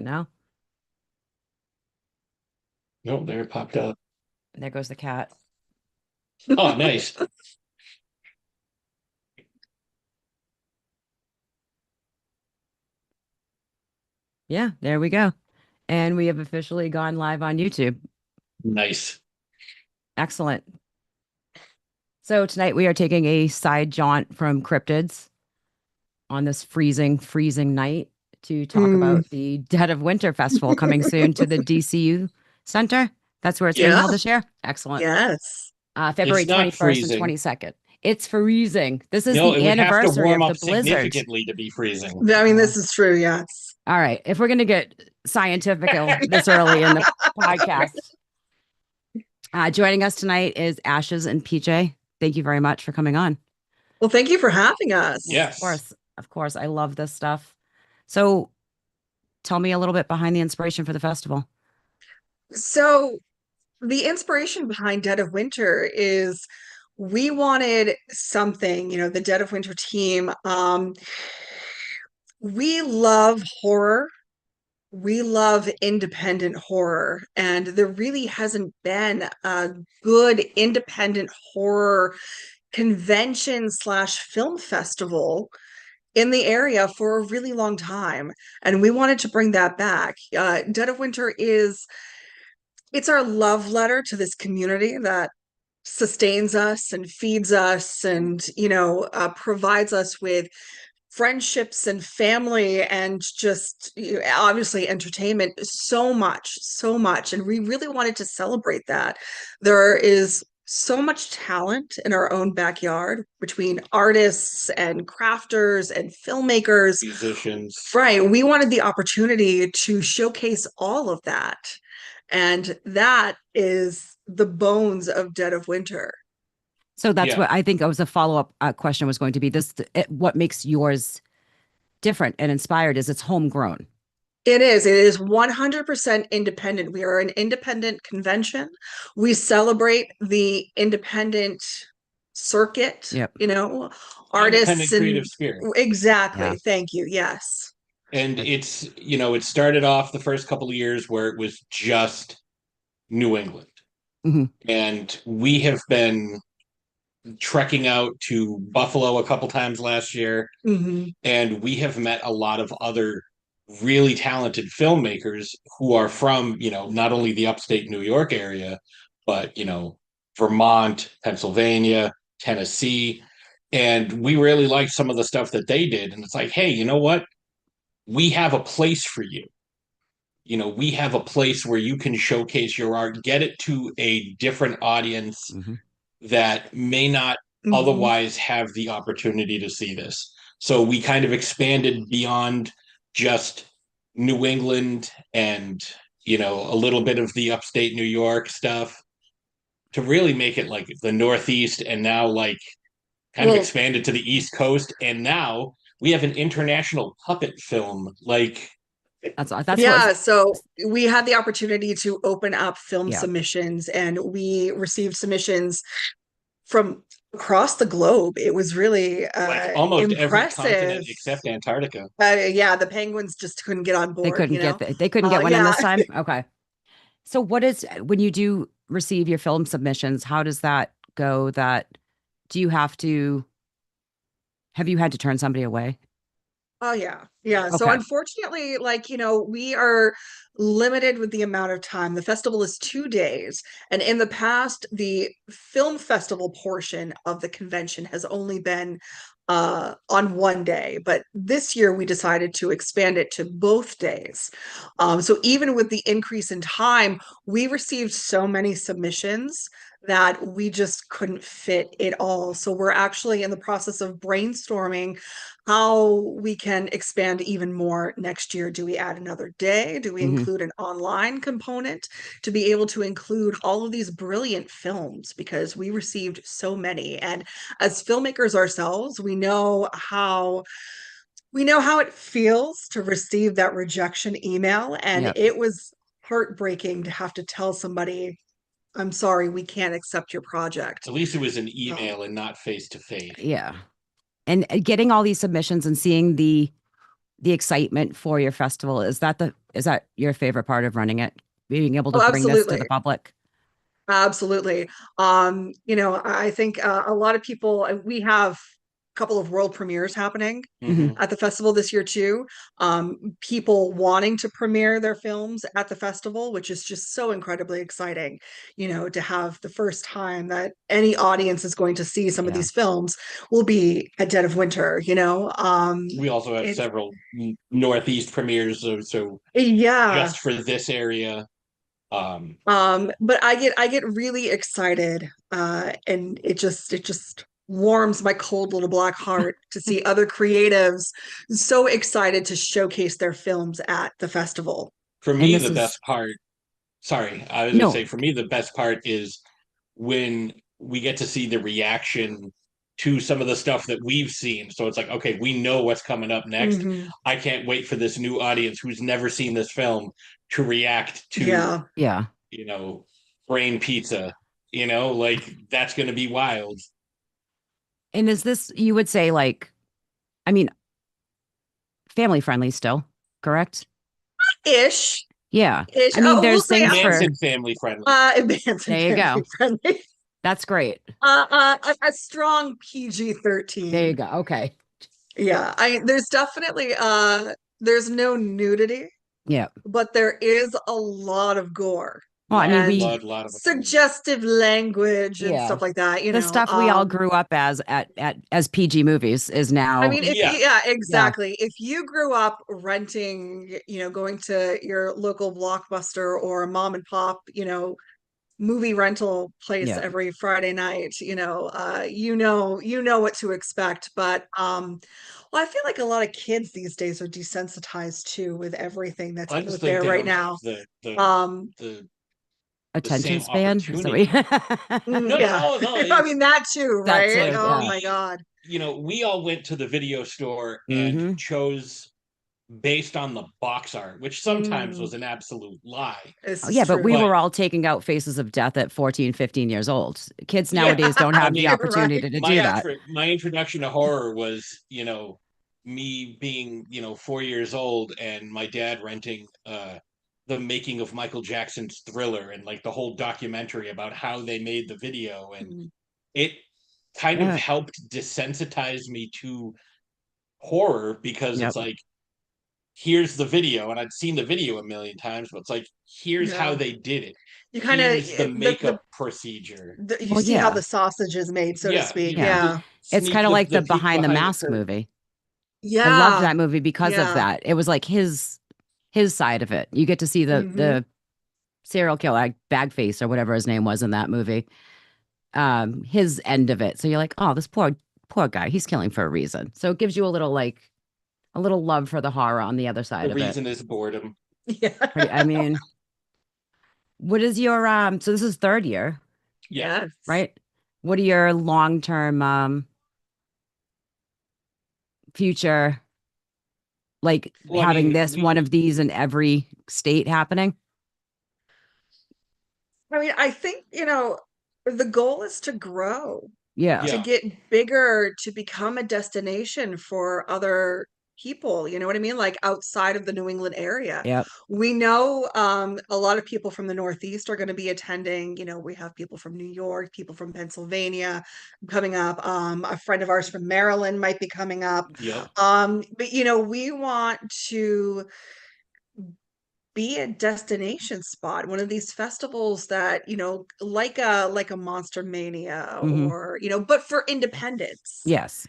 now. No, there it popped up. There goes the cat. Oh, nice. Yeah, there we go. And we have officially gone live on YouTube. Nice. Excellent. So tonight we are taking a side jaunt from cryptids on this freezing night to talk Mm, about the Dead of Winter Festival coming soon to the DCU Center. That's where it's being yeah, held this year. Excellent. yes. February It's not 21st and freezing. 22nd. It's freezing. This is No, the it would have to anniversary warm of the up blizzard. significantly to be freezing. I mean, this is true, yes. All right. If we're going to get scientific this early in the podcast, joining us tonight is Ashes and PJ. Thank you very much for coming on. Well, thank you for having us. Yes. Of course. Of course. I love this stuff. So tell me a little bit behind the inspiration for the festival. So, the inspiration behind Dead of Winter is we wanted something, the Dead of Winter team. We love horror. We love independent horror, and there really hasn't been a good independent horror convention slash film festival in the area for a really long time, and we wanted to bring that back. Dead of Winter it's our love letter to this community that sustains us and feeds us and provides us with friendships and family and just obviously entertainment, so much, and we really wanted to celebrate that. There is so much talent in our own backyard between artists and crafters and filmmakers. Musicians. Right, we wanted the opportunity to showcase all of that, and that is the bones of Dead of Winter. So that's Yeah. what I think was a follow-up question was going to be what makes yours different and inspired is it's homegrown. It is 100% independent. We are an independent convention. We celebrate the independent circuit, Yep. artists Independent and creative spirit. exactly. Yeah. Thank you. Yes. And it's, it started off the first couple of years where it was just New England. Mhm. And we have been trekking out to Buffalo a couple times last year, hmm and we have met a lot of other really talented filmmakers who are from, not only the upstate New York area, but, Vermont, Pennsylvania, Tennessee. And we really liked some of the stuff that they did. And it's like, hey, you know what? We have a place for you. We have a place where you can showcase your art, get it to a different audience Mhm. that may not hmm otherwise have the opportunity to see this. So we kind of expanded beyond just New England and, a little bit of the upstate New York stuff to really make it like the Northeast, and now like kind of Well, expanded to the East Coast. And now we have an international puppet film. Like, That's yeah, what so we had the opportunity to open up film yeah. submissions, and we received submissions from across the globe. It was really almost every impressive. continent except Antarctica. Yeah, the Penguins just couldn't get on They board, couldn't they couldn't get one in Yeah. this time. Okay. So what is when you do receive your film submissions, how does that go? Do you have you had to turn somebody away? Oh yeah. Yeah. So Okay. unfortunately, we are limited with the amount of time. The festival is 2 days. And in the past, the film festival portion of the convention has only been on one day. But this year we decided to expand it to both days. So even with the increase in time, we received so many submissions that we just couldn't fit it all. So we're actually in the process of brainstorming how we can expand even more next year. Do we add another day? Do we Mhm. include an online component to be able to include all of these brilliant films? Because we received so many. And as filmmakers ourselves, we know how it feels to receive that rejection email. And Yep. it was heartbreaking to have to tell somebody, I'm sorry, we can't accept your project. At least it was an email and not face to face. Yeah. And getting all these submissions and seeing the the excitement for your festival? Is that your favorite part of running it? Being able to Oh, bring this to absolutely. the public? Absolutely. I think a lot of people, we have a couple of world premieres happening Mhm. at the festival this year too. People wanting to premiere their films at the festival, which is just so incredibly exciting, to have the first time that any audience is going to see some of Yeah. these films will be at Dead of Winter, We also have it's several Northeast premieres, so yeah. just for this area. Um, But I get really excited, and it just warms my cold little black heart to see other creatives so excited to showcase their films at the festival. for And me, this the is best part, sorry, I was gonna no, say, for me, the best part is when we get to see the reaction to some of the stuff that we've seen. So it's like, okay, we know what's coming up next. Hmm. I can't wait for this new audience who's never seen this film to react to, Yeah. yeah. you know, brain pizza. Like that's gonna be wild. And is this, you would say, like, I mean, family friendly still, correct? Ish. Yeah. Ish. I mean, Oh, we'll there's say things for, Manson family friendly. advanced and there you family go. friendly. That's great. A strong PG There you 13. go. Okay. Yeah, there's definitely there's no nudity, Yeah. but there is a lot of gore Well, I Lot mean, of and we, blood, a lot of suggestive language and yeah, stuff like that, the stuff we all grew up as PG movies is I now, mean, yeah. yeah, yeah, exactly. If you grew up renting, going to your local Blockbuster or mom and pop, movie rental place yeah. every Friday night, you know what to expect. But well, I feel like a lot of kids these days are desensitized too with everything that's I just out think there they right don't have now. the Um, the the Attention same span. Is that what opportunity. No, no, yeah, no, no. I It's mean that too, that right? too? like Oh Yeah. my God. we all went to the video store and Hmm. chose based on the box art, which sometimes Mm, was an absolute lie. this Oh, is yeah, but we true. But were all taking out Faces of Death at 14, 15 years old. Kids yeah, nowadays don't I have the mean, You're right. opportunity to my do that. my introduction to horror was, me being, 4 years old and my dad renting the making of Michael Jackson's Thriller and like the whole documentary about how they made the video, and Mm, it kind of Yeah. helped desensitize me to horror because it's Yep. like here's the video, and I'd seen the video a million times, but it's like here's how yeah, they did it. you kind of Here's the the makeup procedure. you Well, see how yeah. the sausage is made, so to Yeah, speak. Yeah. Yeah. It's sneak kind of like the the peek Behind the behind the Mask curtain. movie. I loved Yeah. that movie because of Yeah. that. It was like his side of it. You get to see the Hmm. the serial killer, like Bagface or whatever his name was in that movie. His end of it. So you're like, oh, this poor guy, he's killing for a reason. So it gives you a little love for the horror on the other side The of it. reason is boredom. I Yeah. mean, what is your so this is third year, Yeah. Yes. right? What are your long-term future, like Well, I having mean, this one of these in every state happening? I mean, I think, the goal is to grow, Yeah. to yeah, get bigger, to become a destination for other people. You know what I mean? Like outside of the New England area. Yep. We know a lot of people from the Northeast are going to be attending. We have people from New York, people from Pennsylvania coming up. A friend of ours from Maryland might be coming up. yep, But we want to be a destination spot, one of these festivals that, like a Monster Mania Hmm. or, but for independence, Yes.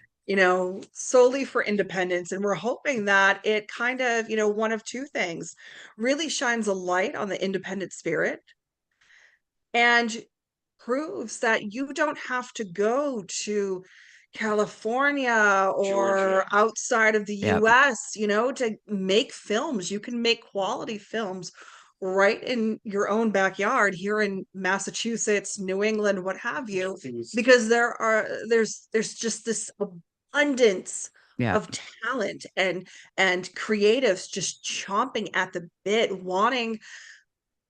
solely for independence. And we're hoping that it kind of, one of two things really shines a light on the independent spirit and proves that you don't have to go to California Georgia. or outside of the Yep. US, to make films. You can make quality films right in your own backyard here in Massachusetts, New England, what have you, because there's just this abundance Yeah. of talent and creatives just chomping at the bit, wanting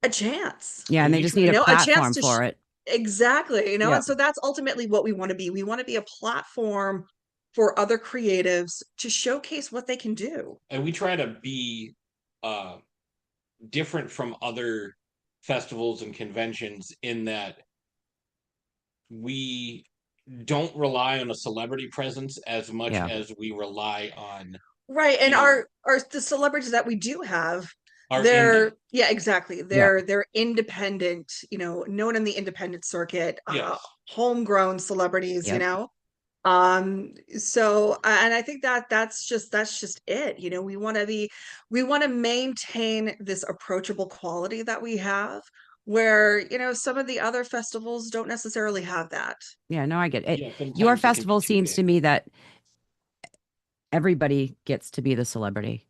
a chance, Yeah. And And they we just try need a a chance platform to for it. exactly, and Yep. so that's ultimately what we want to be. We want to be a platform for other creatives to showcase what they can do. And we try to be uh different from other festivals and conventions in that we don't rely on a celebrity presence as much Yeah. as we rely on, Right. And you know, our the celebrities that we do have, our they're, indie. yeah, exactly. Yeah. They're independent, known in the independent circuit, Yes. homegrown celebrities, Yep. So and I think that that's just it. We want to maintain this approachable quality that we have, where some of the other festivals don't necessarily have that. Yeah. No, I get it. Yeah, Your sometimes it can be festival too seems big. to me that everybody gets to be the celebrity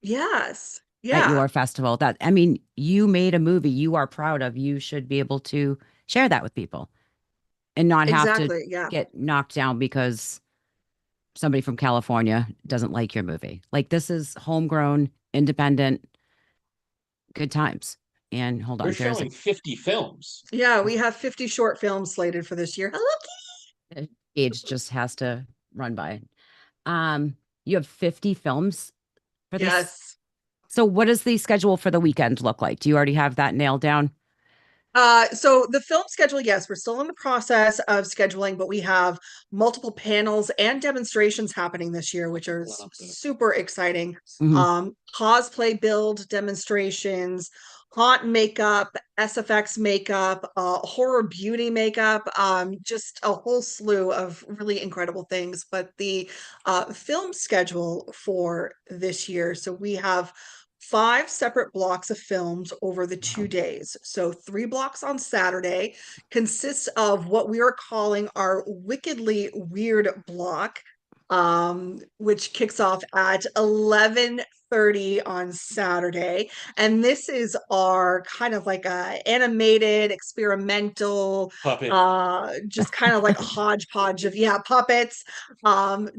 Yes. at Yeah, your festival. That, I mean, you made a movie you are proud of. You should be able to share that with people and not have to exactly. Yeah. get knocked down because somebody from California doesn't like your movie. Like, this is homegrown, independent, good times. And hold We're on, there's showing 50 films. Yeah, we have 50 short films slated for this year. Hello, a age just has to run by. You have 50 films for this. yes. So what does the schedule for the weekend look like? Do you already have that nailed down? So the film schedule, yes, we're still in the process of scheduling, but we have multiple panels and demonstrations happening this year, which are super exciting. Mhm. Cosplay build demonstrations, haunt makeup, SFX makeup, horror beauty makeup, just a whole slew of really incredible things. But the film schedule for this year, so we have 5 separate blocks of films over the Wow. 2 days. So 3 blocks on Saturday consists of what we are calling our wickedly weird block, which kicks off at 11:30 on Saturday. And this is our kind of like a animated, experimental, Puppet. just kind of like a hodgepodge of, yeah, puppets.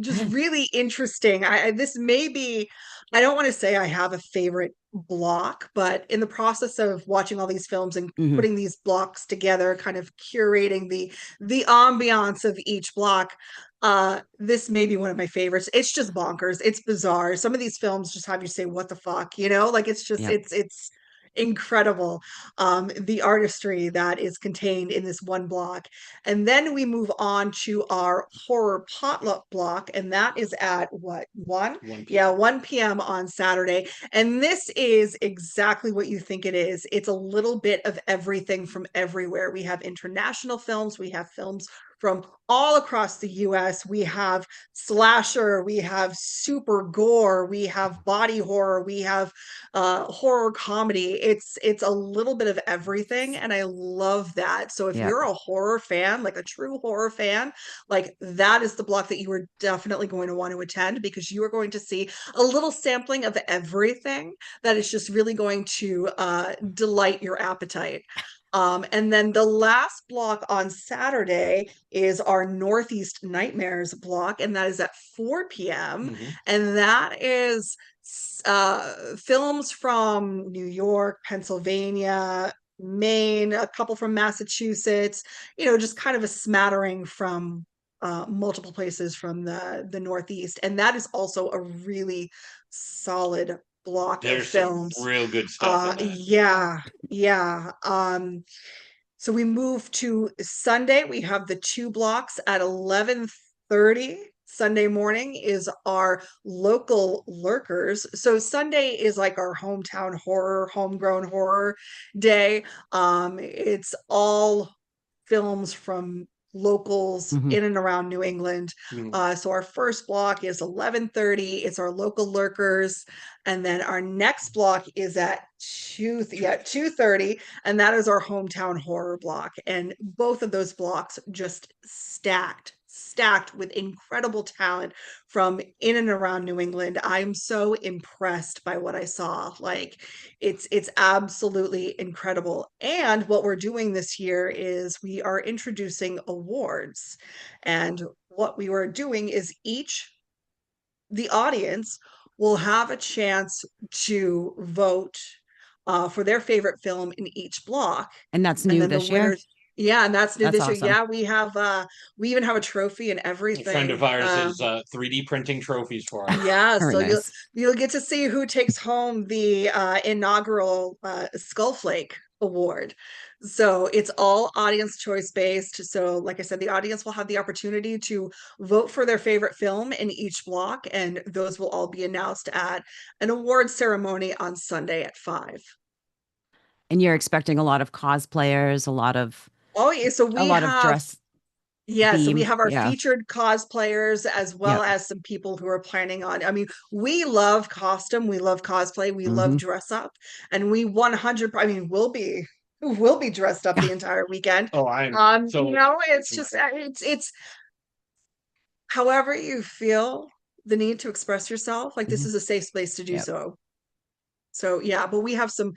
Just really interesting. This may be, I don't want to say I have a favorite block, but in the process of watching all these films and Mhm. putting these blocks together, kind of curating the ambiance of each block, this may be one of my favorites. It's just bonkers. It's bizarre. Some of these films just have you say, what the fuck, like it's just Yep. it's incredible, the artistry that is contained in this one block. And then we move on to our horror potluck block, and that is at what, 1? 1 Yeah, p.m. 1 p.m. on Saturday. And this is exactly what you think it is. It's a little bit of everything from everywhere. We have international films, we have films from all across the US. We have slasher, we have super gore, we have body horror, we have horror comedy. It's a little bit of everything, and I love that. So if Yep. you're a horror fan, like a true horror fan, like that is the block that you are definitely going to want to attend, because you are going to see a little sampling of everything that is just really going to delight your appetite. And then the last block on Saturday is our Northeast Nightmares block, and that is at 4 p.m. Mhm. And that is films from New York, Pennsylvania, Maine, a couple from Massachusetts, just kind of a smattering from multiple places from the Northeast. And that is also a really solid block of There's some films. real good stuff in that. Yeah, yeah. So we move to Sunday. We have the 2 blocks at 11:30. Sunday morning is our local lurkers. So Sunday is like our hometown horror, homegrown horror day. It's all films from locals Mhm. in and around New England. Mhm. So our first block is 11:30. It's our local lurkers. And then our next block is at 2:30, and that is our hometown horror block. And both of those blocks just stacked with incredible talent from in and around New England. I'm so impressed by what I saw. Like, it's absolutely incredible. And what we're doing this year is we are introducing awards. And what we were doing is the audience will have a chance to vote for their favorite film in each block. And that's And new then the this year. winners, Yeah, and that's new That's this year. awesome. Yeah, we even have a trophy and A friend of everything. ours is 3D printing trophies for us. Yeah, Very so nice. you'll get to see who takes home the inaugural Skullflake Award. So it's all audience choice based. So like I said, the audience will have the opportunity to vote for their favorite film in each block, and those will all be announced at an award ceremony on Sunday at 5. And you're expecting a lot of cosplayers, Oh yeah, so a we lot of have dress yeah, so we themed. have our Yeah. featured cosplayers as well Yep. as some people who are planning on. I mean, we love costume, we love cosplay, we love Hmm. dress up, and we 100. I mean, we'll be dressed up the entire weekend. Oh, I'm so It's just it's however you feel the need to express yourself. Like this Hmm. is a safe space to do Yep. so. So yeah, but we have some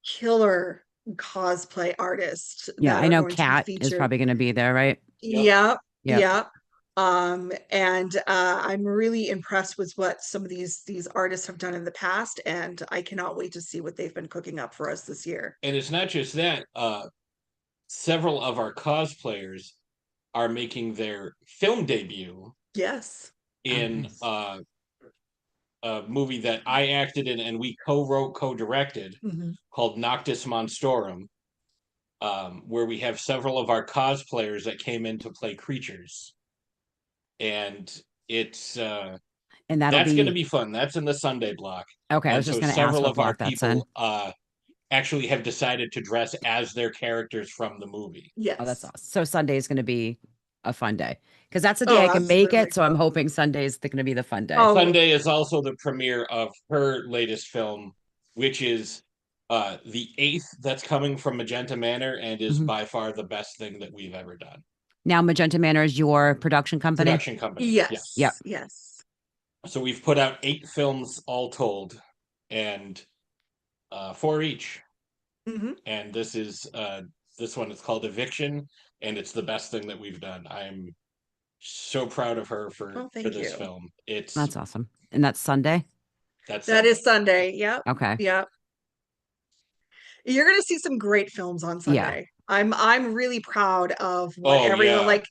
killer cosplay artists Yeah. that I are know going to be Kat is featured. probably going to be there, right? yep. Yep, Yep. yep. And I'm really impressed with what some of these artists have done in the past, and I cannot wait to see what they've been cooking up for us this year. And it's not just that. Several of our cosplayers are making their film debut Yes. Oh, in nice. a movie that I acted in and we co-wrote, co-directed Mhm. called Noctis Monstorum, where we have several of our cosplayers that came in to play creatures, and it's And that'll that's going to be be fun. That's in the Sunday block, okay. I and was just so going to ask several what of our block that's in. people actually have decided to dress as their characters from the movie. Oh, that's Yes. awesome. So Sunday is going to be a fun day because that's the day Oh, I can make absolutely. it. So I'm hoping Sunday is going to be the fun day. Oh, Sunday is also the premiere of her latest film, which is the eighth that's coming from Magenta Manor and is Mhm. by far the best thing that we've ever done. Now, Magenta Manor is your production company. Production company, yes. Yep. yes, yes. So we've put out 8 films all told, and 4 each. Hmm. And this one is called Eviction, and it's the best thing that we've done. I'm so proud of her Oh, for thank this you. film. It's That's awesome. And that's Sunday. that's That Sunday. is Sunday. Yep. Okay. Yep. You're gonna see some great films on Yeah. Sunday. I'm really proud of what Oh everyone yeah. like.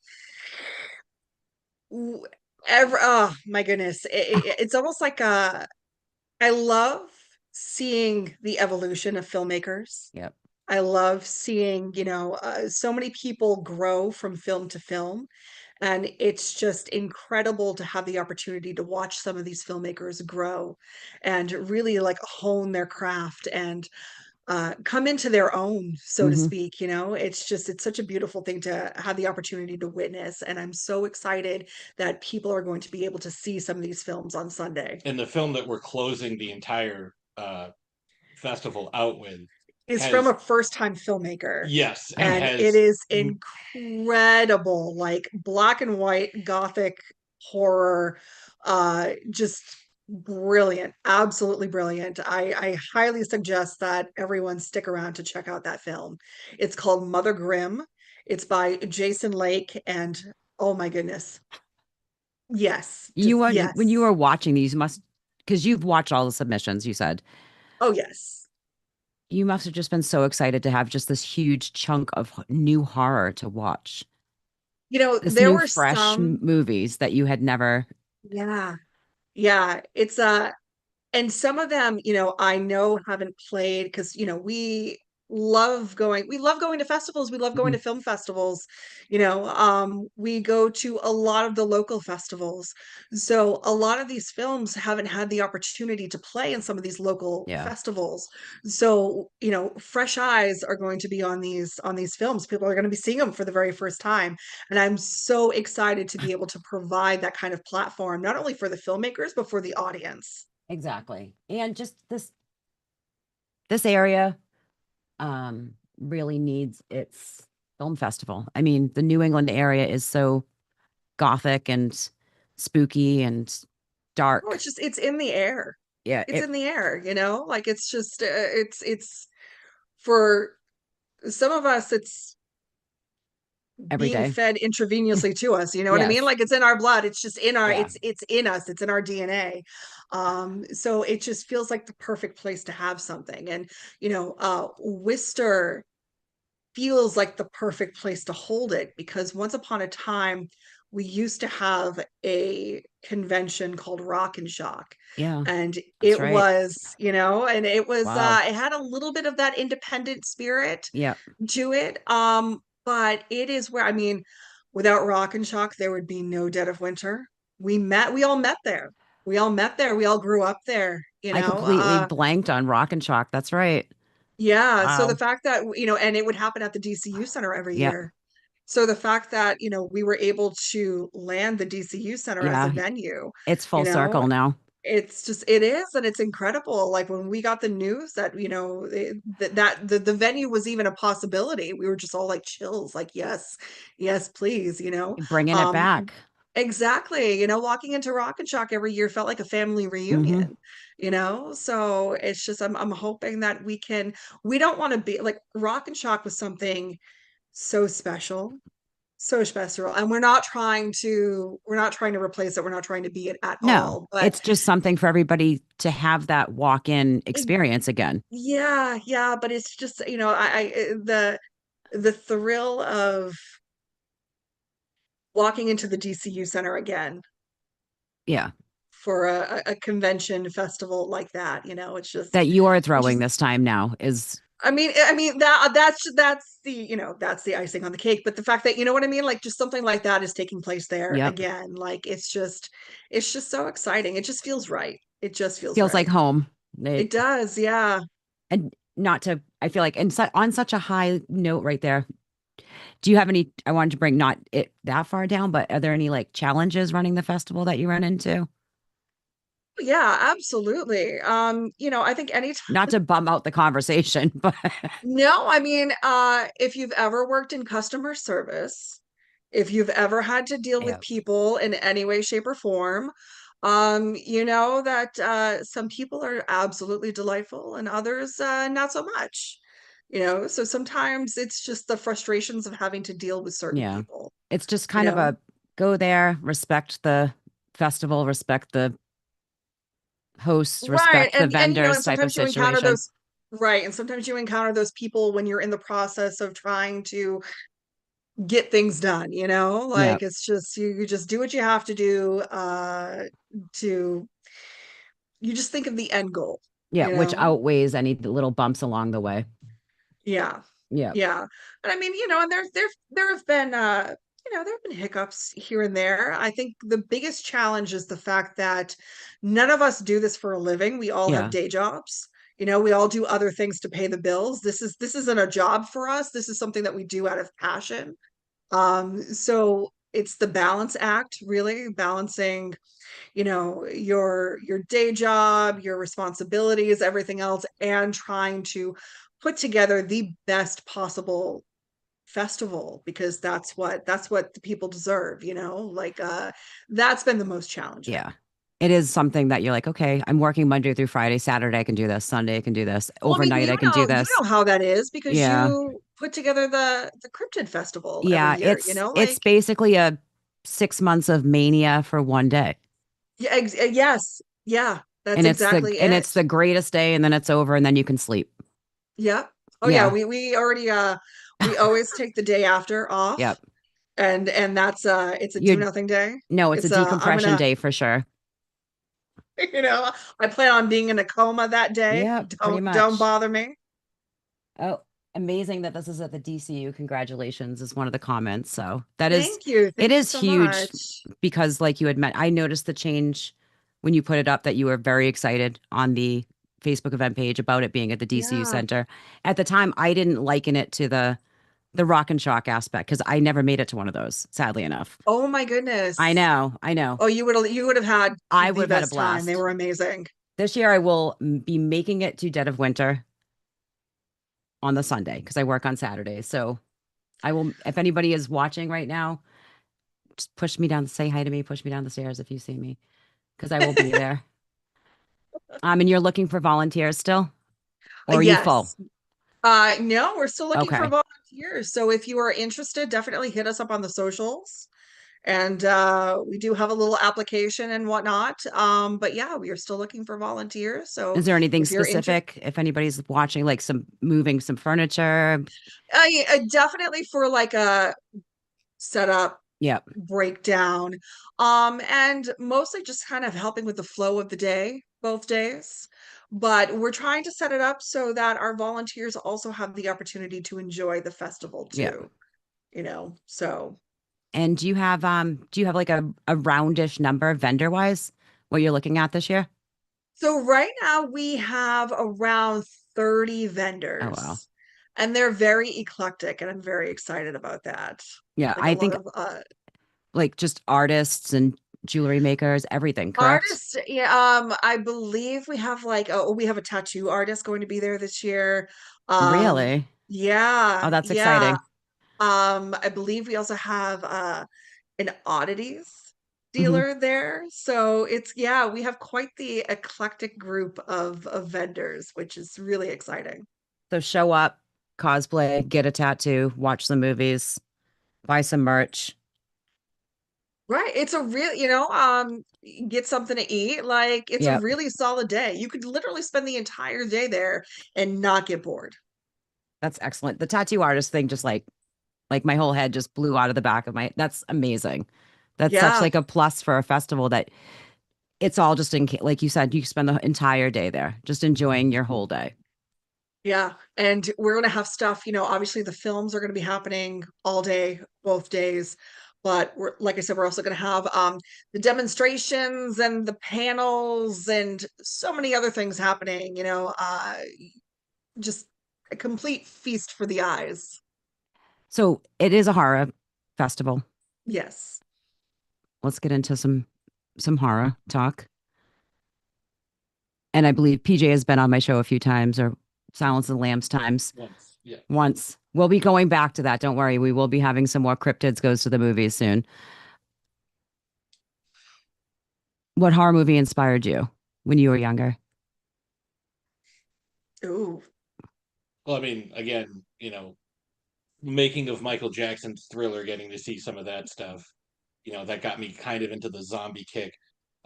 Oh my goodness, it's almost like I love seeing the evolution of filmmakers. Yep. I love seeing, so many people grow from film to film. And it's just incredible to have the opportunity to watch some of these filmmakers grow and really like hone their craft and come into their own, so to Hmm. speak. It's such a beautiful thing to have the opportunity to witness. And I'm so excited that people are going to be able to see some of these films on Sunday. And the film that we're closing the entire festival out with Is from has a first-time filmmaker, yes, and and it has is incredible, like black and white gothic horror, just brilliant, absolutely brilliant. I highly suggest that everyone stick around to check out that film. It's called Mother Grimm. It's by Jason Lake, and oh my goodness. Yes, just When you were yes. watching these, because you've watched all the submissions, you said Oh yes. you must have just been so excited to have just this huge chunk of new horror to watch. This There new were fresh some, movies that you had never. yeah. Yeah, it's and some of them, I know haven't played because, we love going to festivals, we love going Mhm. to film festivals. We go to a lot of the local festivals. So a lot of these films haven't had the opportunity to play in some of these local Yeah. festivals. So, fresh eyes are going to be on these films. People are going to be seeing them for the very first time. And I'm so excited to be able to provide that kind of platform, not only for the filmmakers, but for the audience. Exactly. And just this area really needs its film festival. I mean, the New England area is so gothic and spooky and Oh, dark. it's in the air. Yeah, It's it in the air, like it's just it's for some of us, it's every being day. fed intravenously to us, you know what I mean? Yes. Like it's in our blood. It's just in our Yeah. it's in us. It's in our DNA. So it just feels like the perfect place to have something. And Worcester feels like the perfect place to hold it, because once upon a time we used to have a convention called Rock and Shock, Yeah, and that's it right. was, and it was Wow. it had a little bit of that independent spirit Yeah. to it. But it is where, I mean, without Rock and Shock, there would be no Dead of Winter. We all met there. We all met there. We all grew up there, you I know. completely blanked on Rock and Shock. That's right. Yeah. So the Wow. fact that, and it would happen at the DCU Center every Yeah. year. So the fact that, we were able to land the DCU Center as a Yeah. venue, It's you full know, circle now. it is, and it's incredible. Like when we got the news that, that the venue was even a possibility, we were just all like chills, like, yes, yes, please, Bringing it um, back. exactly. Walking into Rock and Shock every year felt like a family Hmm. reunion, so it's just, I'm hoping that we don't want to be like, Rock and Shock was something so special, so special, and we're not trying to replace it, we're not trying to be it at No, all, but it's just something for everybody to have that walk-in it, experience again. yeah, yeah, but it's just, the thrill of walking into the DCU Center again Yeah. for a convention festival like that, it's just, That you are it's throwing just this time now is, I mean that's the icing on the cake, but the fact that, you know what I mean, like, just something like that is taking place there yep. again, like, it's just so exciting. It just feels right. It just feels Feels like right. home. It does, yeah. And not to, I feel like, and on such a high note right there, do you have any, I wanted to bring not it that far down, but are there any like challenges running the festival that you run into? Yeah, absolutely. I think anytime. Not to bum out the conversation, but No, I mean, if you've ever worked in customer service, if you've ever had to deal with yeah, people in any way, shape, or form, you know that some people are absolutely delightful and others not so much. So sometimes it's just the frustrations of having to deal with certain yeah. people, It's just you kind of know? a go there, respect the festival, respect the hosts, Right. respect the And vendors and type of sometimes you encounter situation. those, right, and sometimes you encounter those people when you're in the process of trying to get things done, Yeah. like, it's just, you just do what you have to do, to you just think of the end goal, Yeah, you which know? outweighs any little bumps along the way. Yeah. Yeah. Yeah. And I mean, and there have been there have been hiccups here and there. I think the biggest challenge is the fact that none of us do this for a living. We all have Yeah. day jobs. We all do other things to pay the bills. This isn't a job for us. This is something that we do out of passion. So it's the balance act, really balancing, your day job, your responsibilities, everything else, and trying to put together the best possible festival, because that's what the people deserve, like, that's been the most challenging. Yeah. It is something that you're like, okay, I'm working Monday through Friday. Saturday I can do this. Sunday I can do this. Well, I mean, Overnight I can do you this. know how that is, because Yeah. you put together the Cryptid Festival every Yeah. year, It's like, basically a 6 months of mania for one day. yeah, yes, yeah, that's And exactly it. it's the greatest day and then it's over and then you can sleep. Yeah. Oh yeah, Yeah. we already we always take the day after off, Yep. and that's it's a do You nothing day. no, it's a It's a I'm decompression gonna day for sure. you know I plan on being in a coma that day. Yeah, pretty Don't much. bother me. Oh, amazing that this is at the DCU. Congratulations is one of the comments. So that is, Thank you. it Thank you is so huge much. because, like you had met, I noticed the change when you put it up that you were very excited on the Facebook event page about it being at the DCU Yeah. Center. At the time, I didn't liken it to the Rock and Shock aspect because I never made it to one of those, sadly enough. Oh my goodness. I know, I know. Oh, you would have had I would the have had a best time. They blast. were amazing. This year, I will be making it to Dead of Winter on the Sunday because I work on Saturdays. So I will, if anybody is watching right now, just push me down, say hi to me, push me down the stairs if you see me, because I will be there. And you're looking for volunteers still, or are you full? Yes. No, we're still looking for Okay. volunteers. So if you are interested, definitely hit us up on the socials, And we do have a little application and whatnot. But yeah, we are still looking for volunteers. So Is there anything if you're interested, specific? If anybody's watching, like some moving some furniture. definitely for like a setup Yep. breakdown, and mostly just kind of helping with the flow of the day, both days. But we're trying to set it up so that our volunteers also have the opportunity to enjoy the festival Yep. too, so. And do you have like a roundish number vendor wise what you're looking at this year? So right now we have around 30 Oh wow. vendors, and they're very eclectic, and I'm very excited about that. Yeah, Like a I lot think of like just artists and jewelry makers, everything, correct? artists. Yeah, I believe we have like we have a tattoo artist going to be there this year. Um, Really? Oh, yeah, that's yeah. exciting. I believe we also have an oddities Hmm. dealer there. So it's yeah, we have quite the eclectic group of vendors, which is really exciting. So show up, cosplay, get a tattoo, watch some movies, buy some merch. Right. It's a real, get something to eat. Like it's a Yep. really solid day. You could literally spend the entire day there and not get bored. That's excellent. The tattoo artist thing just like my whole head just blew out of the back of my that's amazing. That's such Yeah. like a plus for a festival that it's all just in like you said, you spend the entire day there just enjoying your whole day. Yeah. And we're going to have stuff, obviously the films are going to be happening all day, both days. But we're, like I said, we're also going to have the demonstrations and the panels and so many other things happening, just a complete feast for the eyes. So it is a horror festival. Yes. Let's get into some horror talk. And I believe PJ has been on my show a few times or Silence of the Lambs times Once. Yeah. once. We'll be going back to that. Don't worry. We will be having some more Cryptids goes to the movies soon. What horror movie inspired you when you were younger? Ooh. Well, I mean, again, making of Michael Jackson's Thriller, getting to see some of that stuff, that got me kind of into the zombie kick.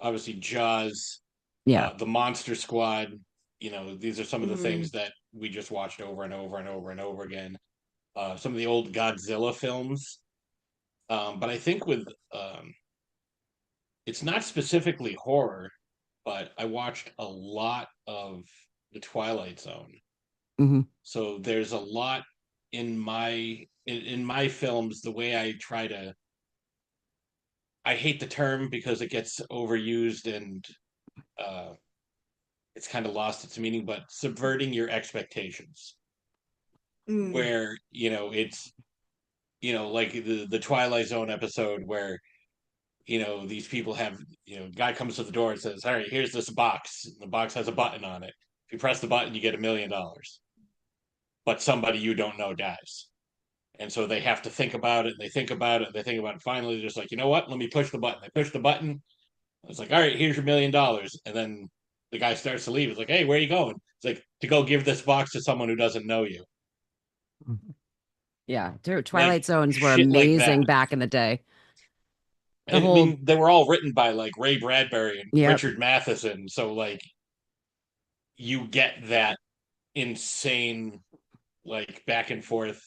Obviously, Jaws, Yeah. the Monster Squad. These are some of the Mm. things that we just watched over and over and over and over again. Some of the old Godzilla films, but I think with it's not specifically horror, but I watched a lot of the Twilight Zone. Hmm. So there's a lot in my films. The way I try to, I hate the term because it gets overused and uh, it's kind of lost its meaning, but subverting your expectations, Mm. where it's like the Twilight Zone episode where these people have guy comes to the door and says, all right, here's this box. The box has a button on it. If you press the button, you get $1 million, but somebody you don't know dies. And so they have to think about it. And they think about it. And they think about it. Finally, they're just like, you know what? Let me push the button. They push the button. It's like, all right, here's your $1 million. And then the guy starts to leave. It's like, hey, where are you going? It's like, to go give this box to someone who doesn't know you. Yeah. Like Twilight Zones were shit like that. amazing back in the day. The I whole, mean, they were all written by like Ray Bradbury and yep. Richard Matheson. So like you get that insane like back and forth.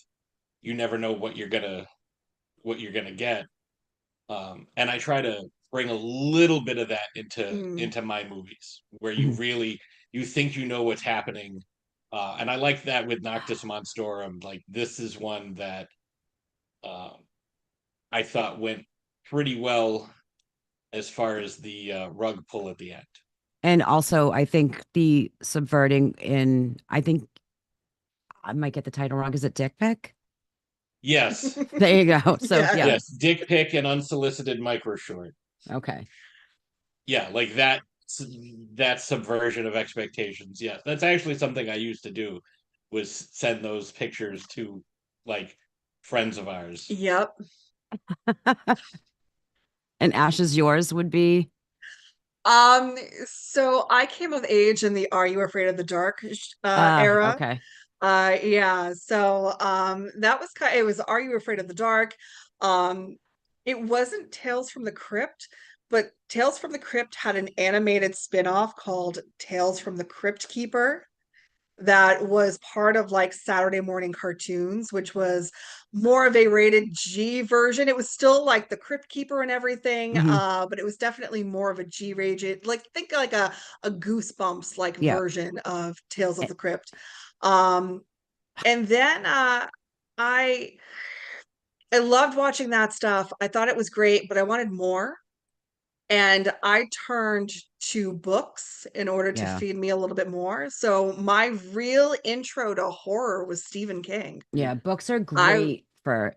You never know what you're gonna get. And I try to bring a little bit of that into Mm. into my movies where you Mhm. really you think you know what's happening. And I like that with Noctis Monstorum. Like this is one that um, I thought went pretty well as far as the rug pull at the end. And also, I think the subverting in, I think I might get the title wrong. Is it Dick Pic? Yes, There you go. So, Yeah. yeah. yes, dick pic and unsolicited micro short. Okay. Yeah, like that subversion of expectations. Yeah, that's actually something I used to do was send those pictures to like friends of ours. Yep. And Ashes Yours would be, Um, so I came of age in the Are You Afraid of the Dark era. okay. Yeah, so that was kind it was Are You Afraid of the Dark? Um, It wasn't Tales from the Crypt, but Tales from the Crypt had an animated spin-off called Tales from the Crypt Keeper that was part of like Saturday morning cartoons, which was more of a rated G version. It was still like the Crypt Keeper and everything, Hmm. but it was definitely more of a G rated, like think like a Goosebumps like Yeah. version of Tales of Eh, the Crypt. Um, and then I I loved watching that stuff. I thought it was great, but I wanted more. And I turned to books in order to Yeah. feed me a little bit more. So my real intro to horror was Stephen King. Yeah. Books are I great for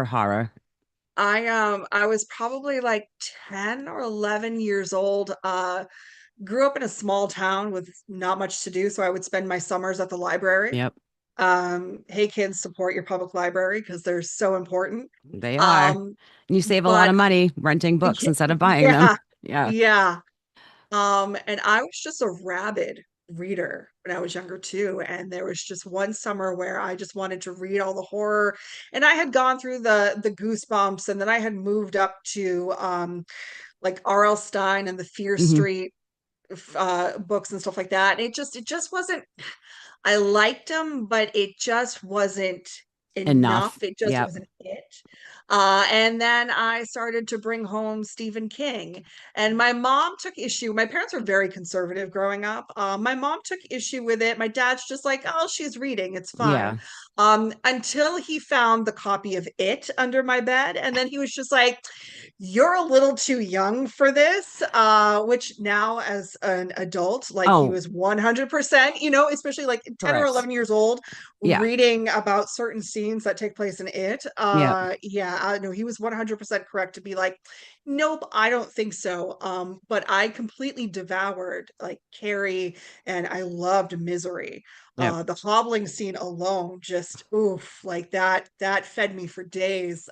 horror. I was probably like 10 or 11 years old. Grew up in a small town with not much to do, so I would spend my summers at the library. Yep. Hey kids, support your public library because they're so important. They are. And Um, you save a lot but of money renting books instead of buying them. yeah, Yeah. yeah. And I was just a rabid reader when I was younger too. And there was just one summer where I just wanted to read all the horror. And I had gone through the Goosebumps, and then I had moved up to like R.L. Stein and the Fear Hmm. Street books and stuff like that. And it just wasn't, I liked them, but it just wasn't enough. Enough. It just Yep. wasn't it. And then I started to bring home Stephen King. And my mom took issue. My parents were very conservative growing up. My mom took issue with it. My dad's just like, oh, she's reading. It's fine. Yeah. Until he found the copy of It under my bed. And then he was just like, you're a little too young for this, which now as an adult, like he Oh, was 100%, especially like 10 or correct. 11 years old, Yeah. reading about certain scenes that take place in It. Yeah. Yeah, no, he was 100% correct to be like, nope, I don't think so. But I completely devoured like Carrie, and I loved Misery. Yep. The hobbling scene alone, just oof, like that fed me for days.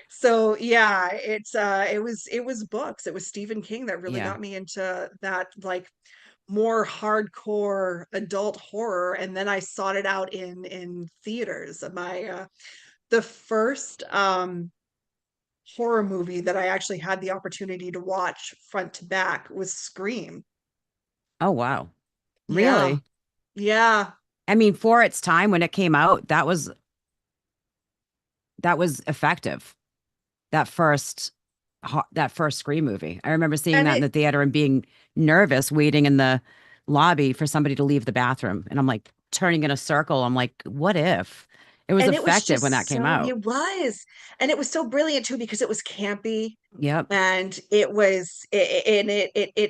So yeah, it was books. It was Stephen King that really Yeah. got me into that like more hardcore adult horror, and then I sought it out in theaters. The first horror movie that I actually had the opportunity to watch front to back was Scream. Oh, wow. Yeah. Really? Yeah. I mean, for its time when it came out, that was effective. That first Scream movie. I remember seeing And that in it the theater and being nervous, waiting in the lobby for somebody to leave the bathroom. And I'm like turning in a circle. I'm like, what if? It was and it was effective when that just came so out. it was. And it was so brilliant too because it was campy, Yep. and it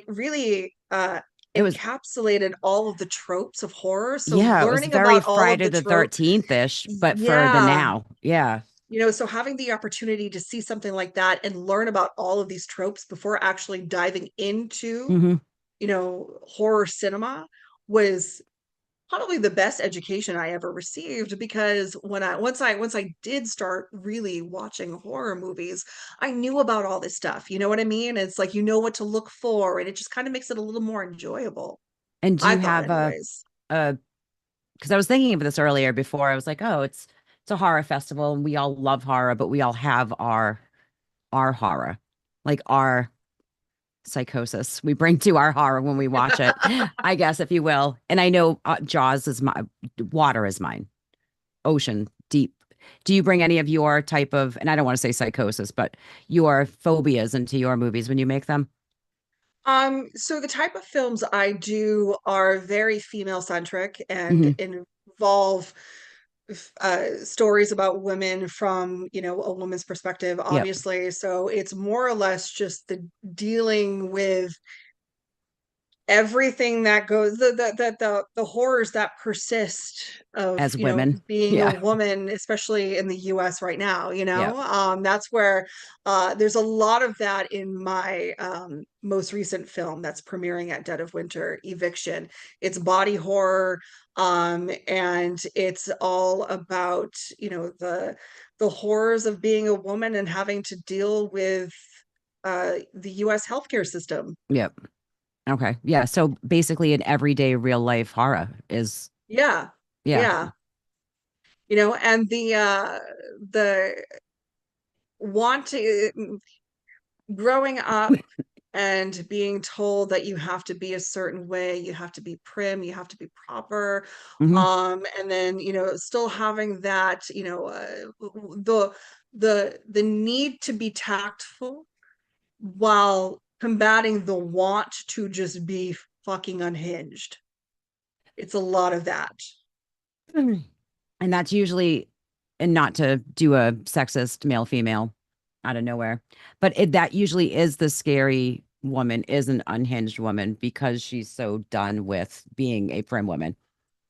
really It was, encapsulated all of the tropes of horror. So yeah, it was learning very about all of Friday the the tropes, 13th-ish, but for the yeah, now. Yeah. so having the opportunity to see something like that and learn about all of these tropes before actually diving into, Hmm. horror cinema was probably the best education I ever received, because once I did start really watching horror movies, I knew about all this stuff. You know what I mean? It's like you know what to look for, and it just kind of makes it a little more enjoyable. And do I you thought, have anyways. a, because I was thinking of this earlier before. I was like, oh, it's a horror festival and we all love horror, but we all have our horror, like our psychosis we bring to our horror when we watch it, I guess, if you will. And I know Jaws is my water is mine, ocean deep. Do you bring any of your type of, and I don't want to say psychosis, but your phobias into your movies when you make them? So the type of films I do are very female centric and Hmm. involve stories about women from, a woman's perspective, Yep. obviously. So it's more or less just the dealing with everything that goes, the horrors that persist of, As women. being a Yeah. woman, especially in the US right now. Yep. That's where there's a lot of that in my most recent film that's premiering at Dead of Winter, Eviction. It's body horror, and it's all about, the horrors of being a woman and having to deal with the US healthcare system. Yep. Okay. Yeah. So basically an everyday real life horror is, Yeah. yeah. Yeah. And the want to growing up and being told that you have to be a certain way, you have to be prim, you have to be proper, Mhm. and then still having that, the need to be tactful while combating the want to just be fucking unhinged. It's a lot of that. And that's usually, and not to do a sexist male female out of nowhere, but that usually is the scary woman, is an unhinged woman because she's so done with being a prim woman.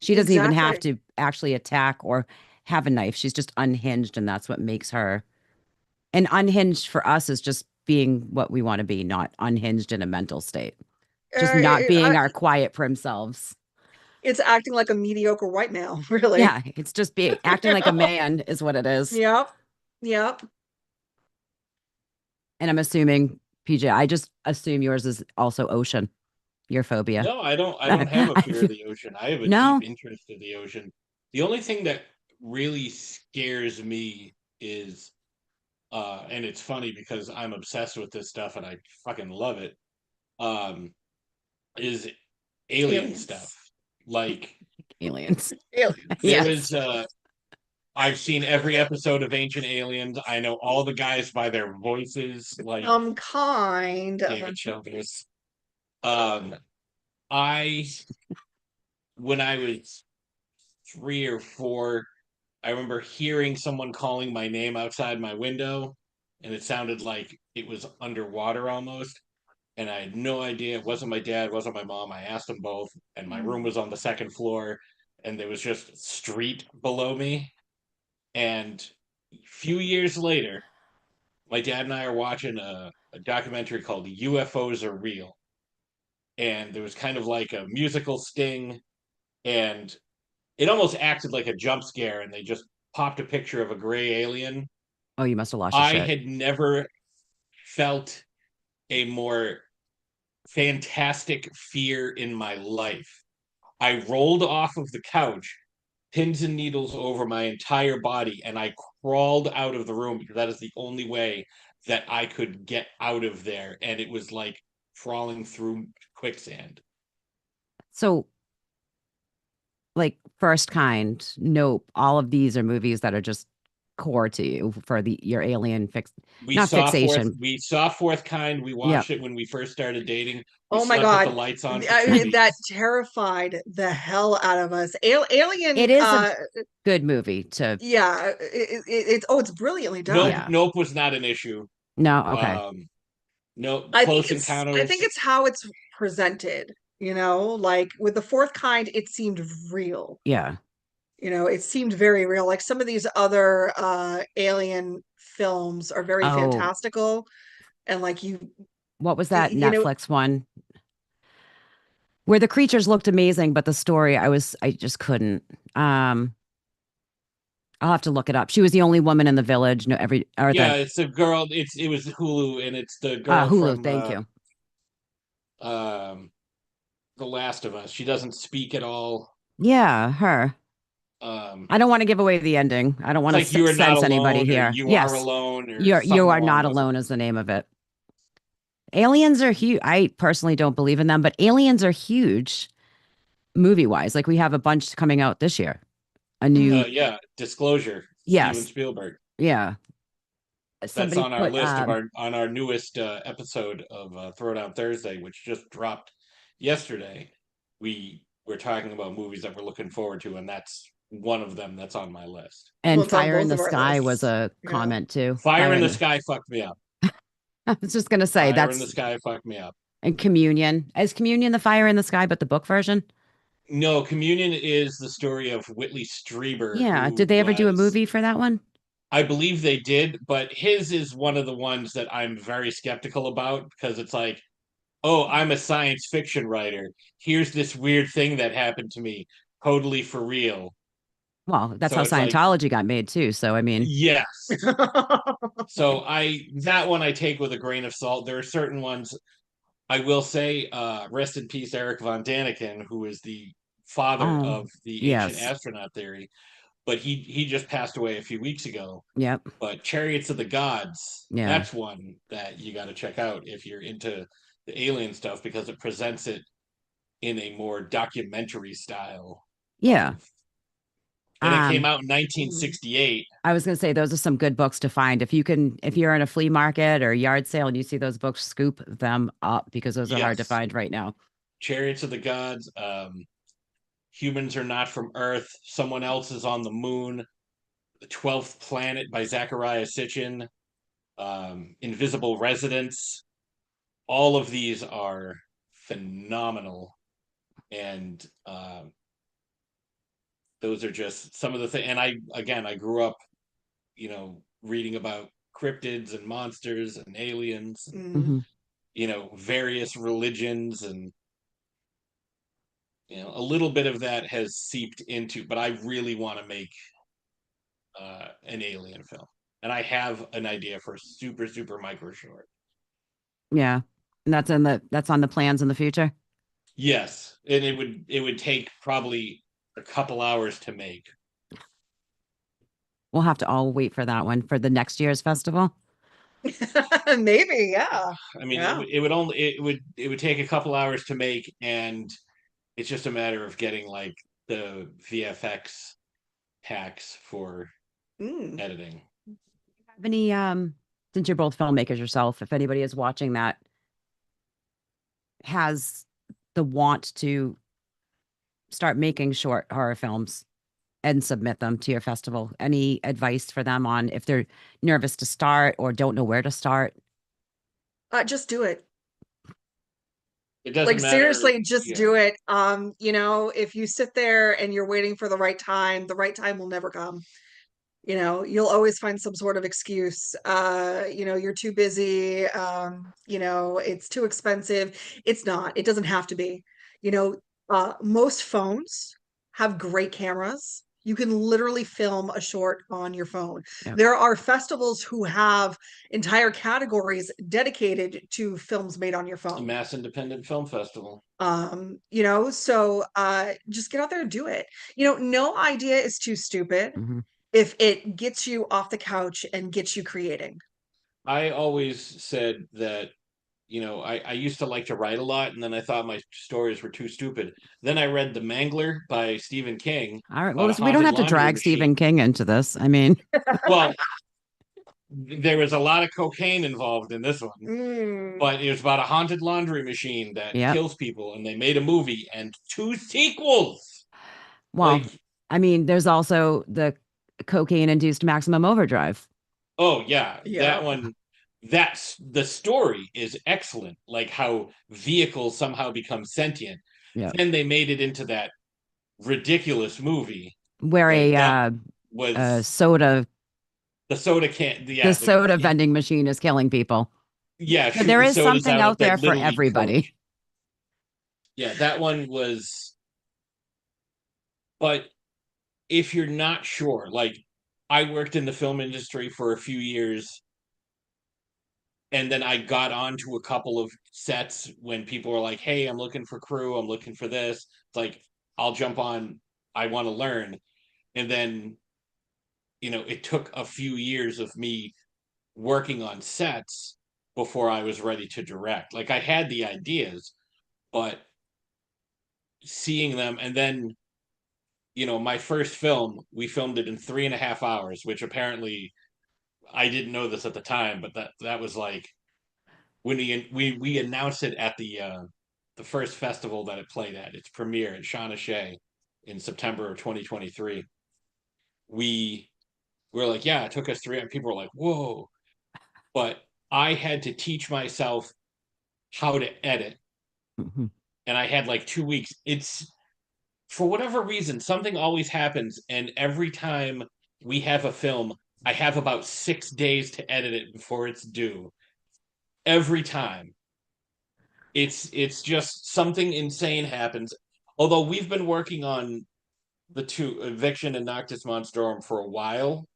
She doesn't even have Exactly. to actually attack or have a knife. She's just unhinged, and that's what makes her. And unhinged for us is just being what we want to be, not unhinged in a mental state. Just not being our quiet prim selves. It's acting like a mediocre white male, really. Yeah, it's just being acting like a man is what it is. Yep. Yep. And I'm assuming, PJ, I just assume yours is also ocean, your phobia. No, I don't have a fear of the ocean. I have a deep No? interest in the ocean. The only thing that really scares me is and it's funny because I'm obsessed with this stuff and I fucking love it. Um is alien stuff. Aliens. Like Aliens. Aliens. there Yes. is I've seen every episode of Ancient Aliens. I know all the guys by their voices, like Kind of. David Childers. Um I when I was 3 or 4, I remember hearing someone calling my name outside my window, and it sounded like it was underwater almost. And I had no idea. It wasn't my dad, it wasn't my mom. I asked them both, and my room was on the second floor, and there was just street below me. And a few years later, my dad and I are watching a documentary called UFOs Are Real. And there was kind of like a musical sting, and it almost acted like a jump scare, and they just popped a picture of a gray alien. Oh, you must have lost your I shit. had never felt a more fantastic fear in my life. I rolled off of the couch, pins and needles over my entire body, and I crawled out of the room because that is the only way that I could get out of there. And it was like crawling through quicksand. So, like, First Kind, Nope, all of these are movies that are just core to you for your alien not fixation. We saw Fourth Kind. We Yep. watched it when we first started dating. We Oh my slept with the God. lights on for I 2 mean, that weeks. terrified the hell out of us. Alien, It is a good movie to, yeah, it's brilliantly Nope, done. yeah. Nope was not an issue. No, okay. No I Close think Encounters. it's how it's presented, like with the fourth kind, it seemed real. Yeah. It seemed very real. Like some of these other alien films are very Oh, fantastical, and what was that you know, Netflix one where the creatures looked amazing, but the story I just couldn't. Um, I'll have to look it up. She was the only woman in the village. No, or Yeah, the it's a girl. It was Hulu, and it's the girl Hulu. from Thank you. um The Last of Us. She doesn't speak at all. Yeah, her. Um, I don't want to give away the ending. I don't it's want like to You Are Not sense anybody Alone, or here. You Are Yes, Alone, or you something are along not those alone lines. is the name of it. Aliens are huge. I personally don't believe in them, but aliens are huge movie wise. Like we have a bunch coming out this year. A new, Yeah, Disclosure, Steven yes, Spielberg. yeah. That's Somebody on our put list of our newest episode of Throwdown Thursday, which just dropped yesterday. We were talking about movies that we're looking forward to, and that's one of them that's on my list. well, and it's on Fire in both the of our Sky was lists. a Yeah. comment too. Fire Fire in in the the Sky fucked me up. I was just gonna say Fire in the that's Sky fucked me up. and Communion. Is Communion the Fire in the Sky, but the book version? No, Communion is the story of Whitley Strieber, Yeah. who Did they ever do a was, movie for that one? I believe they did, but his is one of the ones that I'm very skeptical about because it's like, oh, I'm a science fiction writer. Here's this weird thing that happened to me, totally for real. Well, that's how So it's like, Scientology got made too. So I mean, yes. So that one I take with a grain of salt. There are certain ones I will say, rest in peace, Eric von Daniken, who is the father oh of the ancient yes. astronaut theory. but he just passed away a few weeks ago. Yep. But Chariots of the Gods, Yeah. that's one that you got to check out if you're into the alien stuff, because it presents it in a more documentary style. Yeah. And it came Um, out in 1968. I was going to say those are some good books to find. If you can, if you're in a flea market or yard sale and you see those books, scoop them up because those are hard to Yes, find right now. Chariots of the Gods, Humans Are Not from Earth, Someone Else is on the Moon, The 12th Planet by Zachariah Sitchin, Invisible Residents. All of these are phenomenal. And those are just some of the things. And I grew up, reading about cryptids and monsters and aliens, Mm. Hmm. various religions, and a little bit of that has seeped into, but I really want to make an alien film, and I have an idea for a super super micro short. Yeah. And that's on the plans in the future. Yes, and it would take probably a couple hours to make. We'll have to all wait for that one for the next year's festival. Maybe, yeah. I mean, Yeah. it would take a couple hours to make, and it's just a matter of getting like the VFX packs for Mm. editing. Have any since you're both filmmakers yourself, if anybody is watching that has the want to start making short horror films and submit them to your festival, any advice for them on if they're nervous to start or don't know where to start? Just do it. It doesn't Like matter. seriously, just Yeah. do it. If you sit there and you're waiting for the right time will never come. You'll always find some sort of excuse. You're too busy. It's too expensive. It's not. It doesn't have to be. Most phones have great cameras. You can literally film a short on your phone. Yep. There are festivals who have entire categories dedicated to films made on your A phone. Mass Independent Film Festival. So just get out there and do it. No idea is too stupid Hmm. if it gets you off the couch and gets you creating. I always said that, I used to like to write a lot, and then I thought my stories were too stupid. Then I read The Mangler by Stephen King All right. Well, about a we don't haunted have to laundry drag Stephen machine. King into this. I mean, Well, there was a lot of cocaine involved in this one, Mm. but it was about a haunted laundry machine that yep. kills people, and they made a movie and two sequels. Well, Like, I mean, there's also the cocaine induced maximum overdrive. oh yeah, Yeah. that one. That's the story is excellent. Like how vehicles somehow become sentient. Yeah. Then they made it into that ridiculous movie. Where Like that a was soda, the soda can. the Yeah, soda vending machine is killing people. yeah, So there shooting is sodas something out of out there that for Little League everybody. coach. Yeah, that one was. But if you're not sure, like I worked in the film industry for a few years, and then I got onto a couple of sets when people were like, "Hey, I'm looking for crew. I'm looking for this." It's like I'll jump on. I want to learn, and then it took a few years of me working on sets before I was ready to direct. Like I had the ideas, but seeing them, and then my first film, we filmed it in 3.5 hours, which apparently I didn't know this at the time, but that was like when we announced it at the first festival that it played at, its premiere at Shauna Shea in September of 2023. We were like, yeah, it took us three, and people were like, whoa. But I had to teach myself how to edit, Mhm. and I had like 2 weeks. It's for whatever reason, something always happens, and every time we have a film, I have about 6 days to edit it before it's due. Every time. It's just something insane happens. Although we've been working on the two, Eviction and Noctis Monstrorum, for a while,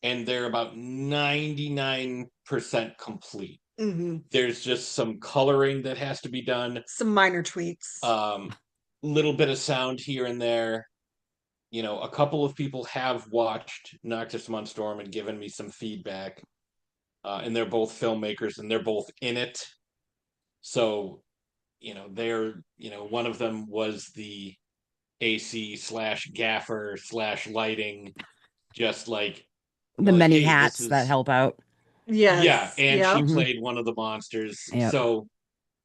and they're about 99% complete. Hmm. There's just some coloring that has to be done, Some minor tweaks. little bit of sound here and there. you know, a couple of people have watched Noctis Munstorm and given me some feedback. And they're both filmmakers and they're both in it. So, you know, one of them was the AC slash gaffer slash lighting, just like, The like, many hey, this hats that is, help out. yeah. Yes. And Yep. she Mhm. played one of the monsters. Yep. So,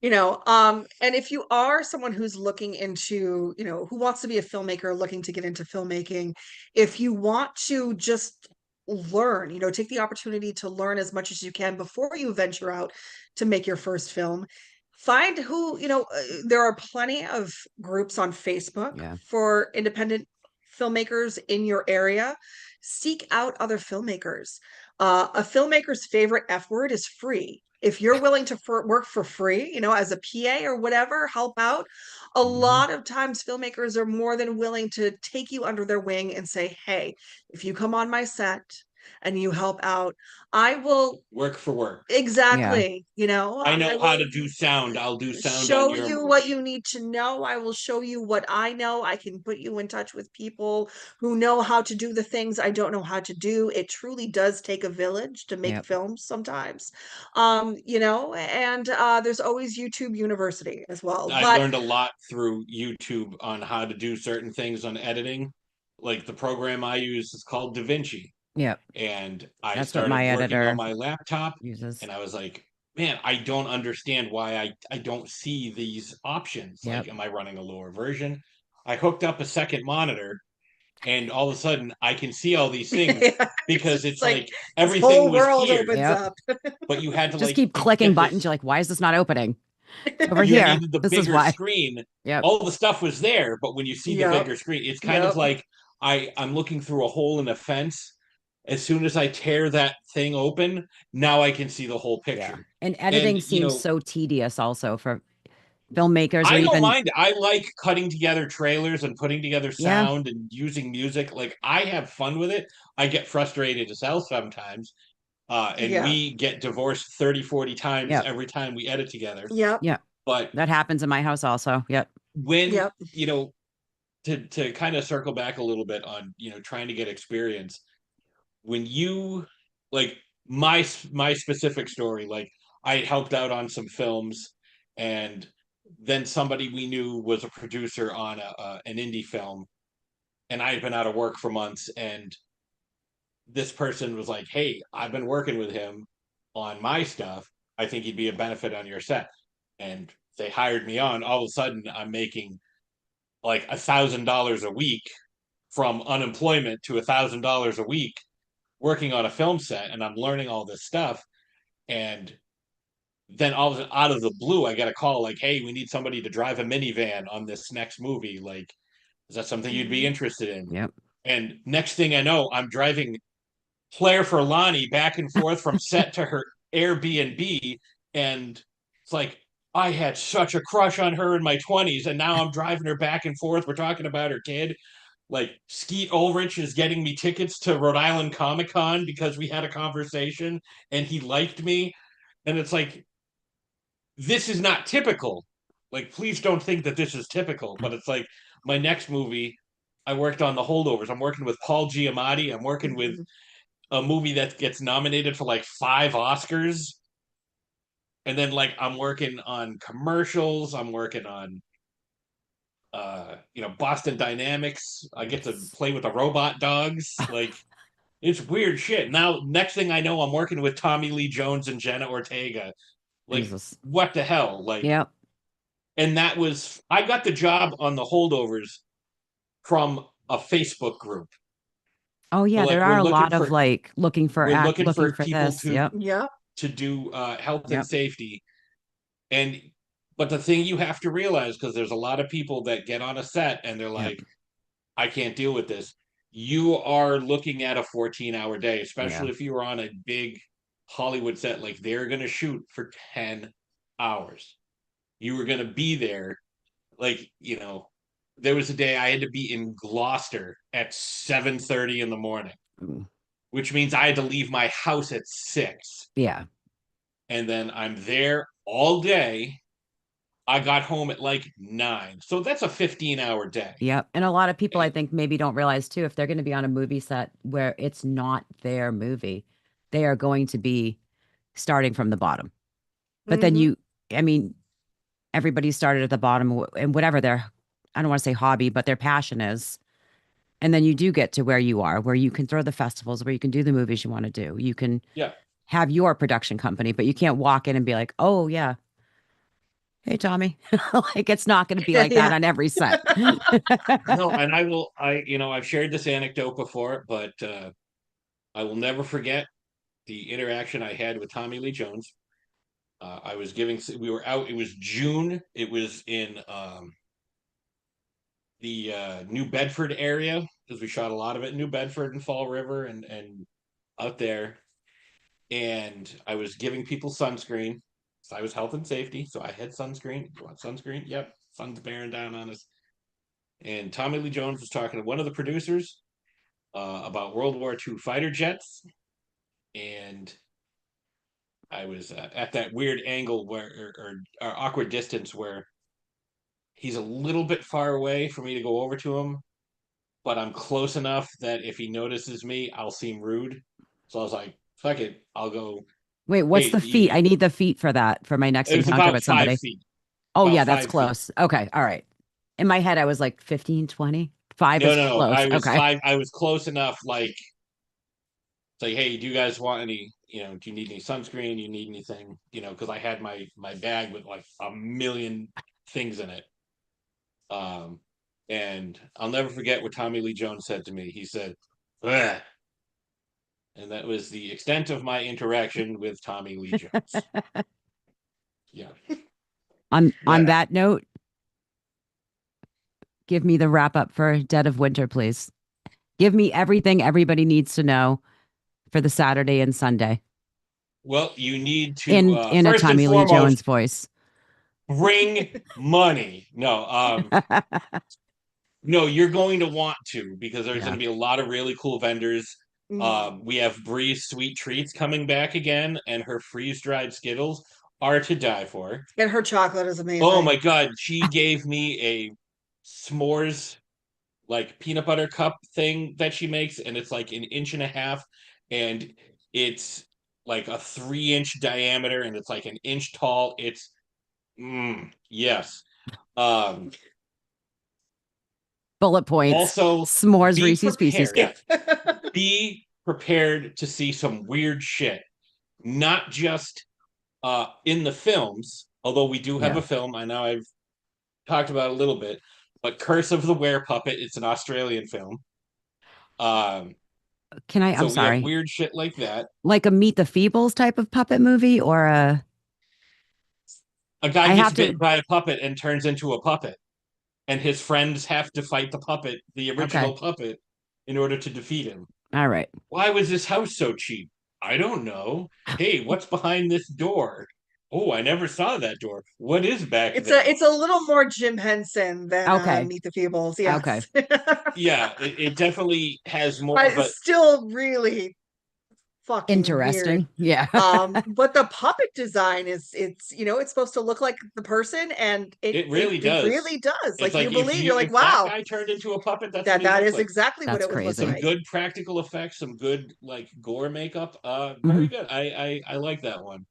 And if you are someone who's looking into, who wants to be a filmmaker, looking to get into filmmaking, if you want to just learn, take the opportunity to learn as much as you can before you venture out to make your first film, find who, there are plenty of groups on Facebook Yeah. for independent filmmakers in your area. Seek out other filmmakers. A filmmaker's favorite F word is free. If you're willing to work for free, as a PA or whatever, help out, a Mhm. lot of times filmmakers are more than willing to take you under their wing and say, hey, if you come on my set and you help out, I will work for work. Yeah. exactly, I I know how will to do sound. I'll do sound on show your you what movie. you need to know. I will show you what I know. I can put you in touch with people who know how to do the things I don't know how to do. It truly does take a village to make Yep. films sometimes. And there's always YouTube University as well. I But learned a lot through YouTube on how to do certain things on editing. Like the program I use is called DaVinci. Yep. And I That's what started my working on editor my laptop uses. and I was like, man, I don't understand why I don't see these options. Yep. Like, am I running a lower version? I hooked up a second monitor and all of a sudden I can see all these things it's because just it's like like this everything whole was world here, opens Yep. up. but you had to Just like keep you clicking get buttons. this You're like, why is this not opening? It's over you here. needed the This is bigger why. screen. Yep. All the stuff was there, but when you see the Yep. bigger screen, it's kind of Yep. like I'm looking through a hole in a fence. As soon as I tear that thing open, now I can see the whole Yeah. picture. And And editing seems so tedious also for filmmakers or I don't even, mind it. I like cutting together trailers and putting together yeah. sound and using music. Like I have fun with it. I get frustrated as hell sometimes. And Yeah. we get divorced 30, 40 times Yep. every time we edit together. Yep. Yep. But That happens in my house also. Yep. when, Yep. to kind of circle back a little bit on, trying to get experience, when you like my specific story, like I helped out on some films and then somebody we knew was a producer on an indie film and I had been out of work for months and this person was like, hey, I've been working with him on my stuff. I think he'd be a benefit on your set. And they hired me on. All of a sudden, I'm making like $1,000 a week from unemployment to $1,000 a week working on a film set, and I'm learning all this stuff. And then all out of the blue, I get a call like, "Hey, we need somebody to drive a minivan on this next movie. Like, is that something you'd be Mhm. interested in?" Yep. And next thing I know, I'm driving Claire Forlani back and forth from set to her Airbnb, and it's like I had such a crush on her in my 20s, and now I'm driving her back and forth. We're talking about her kid. Like Skeet Ulrich is getting me tickets to Rhode Island Comic Con because we had a conversation and he liked me. And it's like, this is not typical. Like, please don't think that this is typical. But it's like my next movie, I worked on The Holdovers. I'm working with Paul Giamatti. I'm working with Mhm. a movie that gets nominated for like 5 Oscars. And then like I'm working on commercials. I'm working on Boston Dynamics. I get to Nice. play with the robot dogs. Like it's weird shit. Now, next thing I know, I'm working with Tommy Lee Jones and Jenna Ortega. Like, Jesus. what the hell? Like, Yep. and I got the job on the holdovers from a Facebook group. Oh So yeah, there like are a lot of like we're looking looking for for people this. Yep. Yep. to do health and Yep. safety. And but the thing you have to realize, because there's a lot of people that get on a set and they're Yep. like, I can't deal with this. You are looking at a 14-hour day, Yeah. especially if you were on a big Hollywood set. Like they're going to shoot for 10 hours. You were going to be there. Like, there was a day I had to be in Gloucester at 7:30 in the morning, Mm. which means I had to leave my house at 6. Yeah. And then I'm there all day. I got home at like 9. So that's a 15-hour day. Yep. And a lot of people I And think maybe don't realize too, if they're going to be on a movie set where it's not their movie, they are going to be starting from the bottom. But then Mhm. I mean, everybody started at the bottom and whatever their, I don't want to say hobby, but their passion is. And then you do get to where you are, where you can throw the festivals, where you can do the movies you want to do. You can yeah, have your production company, but you can't walk in and be like, oh, yeah, hey, Tommy. Like, it's not going to be like that Yeah. on every set. no, and I've shared this anecdote before, but I will never forget the interaction I had with Tommy Lee Jones. We were out, it was June, it was in the New Bedford area, because we shot a lot of it in New Bedford and Fall River and out there. And I was giving people sunscreen. So I was health and safety. So I had sunscreen. You want sunscreen? Yep. Sun's bearing down on us. And Tommy Lee Jones was talking to one of the producers about World War II fighter jets. And I was at that weird angle or awkward distance where he's a little bit far away for me to go over to him, but I'm close enough that if he notices me, I'll seem rude. So I was like, fuck it, I'll go. Wait, what's Hey, the feet? I need the feet for that for my next it was encounter about with 5 somebody. feet. Oh, About yeah, that's 5 feet. close. Okay. All right. In my head, I was like 15, 20. 5 No, is no, no. close. I was Okay. 5. I was close enough. Like, hey, do you guys want any? Do you need any sunscreen? You need anything? Because I had my bag with like a million things in it. Um, and I'll never forget what Tommy Lee Jones said to me. He said, "Ugh." And that was the extent of my interaction with Tommy Lee Jones. Yeah. On Ugh. that note, give me the wrap up for Dead of Winter, please. Give me everything everybody needs to know for the Saturday and Sunday Well, you need to in a first and Tommy Lee foremost Jones voice. bring money. No, no, you're going to want to, because there's going Yeah. to be a lot of really cool vendors. Mhm. We have Bree's Sweet Treats coming back again, and her freeze dried Skittles are to die for. And her chocolate is Oh amazing. my God, she gave me a s'mores like peanut butter cup thing that she makes, and it's like an inch and a half, and it's like a 3-inch diameter, and it's like an inch tall. It's yes. Um, Bullet points. Also, S'mores be Reese's Pieces. prepared. Be prepared to see some weird shit, not just in the films, although we do have Yeah. a film I know I've talked about a little bit, but Curse of the Were Puppet, it's an Australian film. um I'm so we have sorry. weird shit like that. Like a Meet the Feebles type of puppet movie or A guy I gets have bit to, by a puppet and turns into a puppet, and his friends have to fight the original okay. puppet, in order to defeat him. All right. Why was this house so cheap? I don't know. Hey, what's behind this door? Oh, I never saw that door. What is back It's there? a little more Jim Henson than Okay. Meet the Feebles, Okay. yes. Yeah, it definitely has more But of it's a. still really fucking weird. Interesting. Yeah. But the puppet design is it's supposed to look like the person, and it It it really it does. really does. It's Like you like believe, you're like, if that wow, guy turned into a puppet, that's what that he that looks is like. exactly what That's it would look crazy. Some like. good practical effects, some good like gore makeup. Hmm. Very good. I like that one.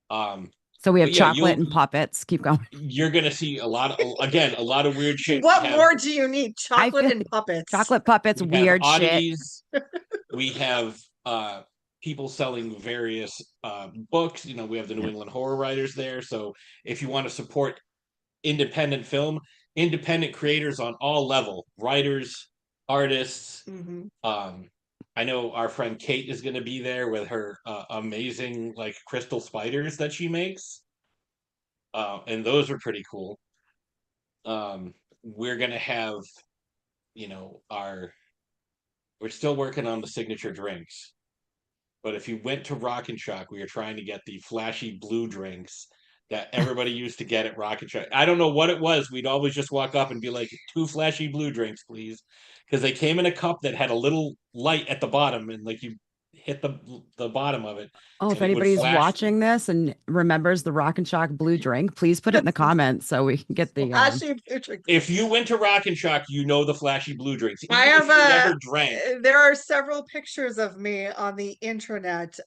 Um, So we have but yeah, chocolate and puppets. Keep going. you're gonna see a lot of weird shit. We What have more do you need? I Chocolate feel and puppets. chocolate puppets, we have weird shit. oddities. We have people selling various books. We have the New Yep. England Horror Writers there. So if you want to support independent film, independent creators on all level, writers, artists. Hmm. Um, I know our friend Kate is going to be there with her amazing like crystal spiders that she makes, and those are pretty cool. We're going to have, our. We're still working on the signature drinks. But if you went to Rock and Shock, we are trying to get the flashy blue drinks that everybody used to get at Rock and Shock. I don't know what it was. We'd always just walk up and be like, 2 flashy blue drinks, please. Because they came in a cup that had a little light at the bottom, and like you hit the bottom of it, Oh, if and it would anybody's flash. watching this and remembers the Rock and Shock blue drink, please put it in the comments so we can get the Flashy blue drink. If you went to Rock and Shock, you know the flashy blue drinks. Even I have if you never drank. there are several pictures of me on the intranet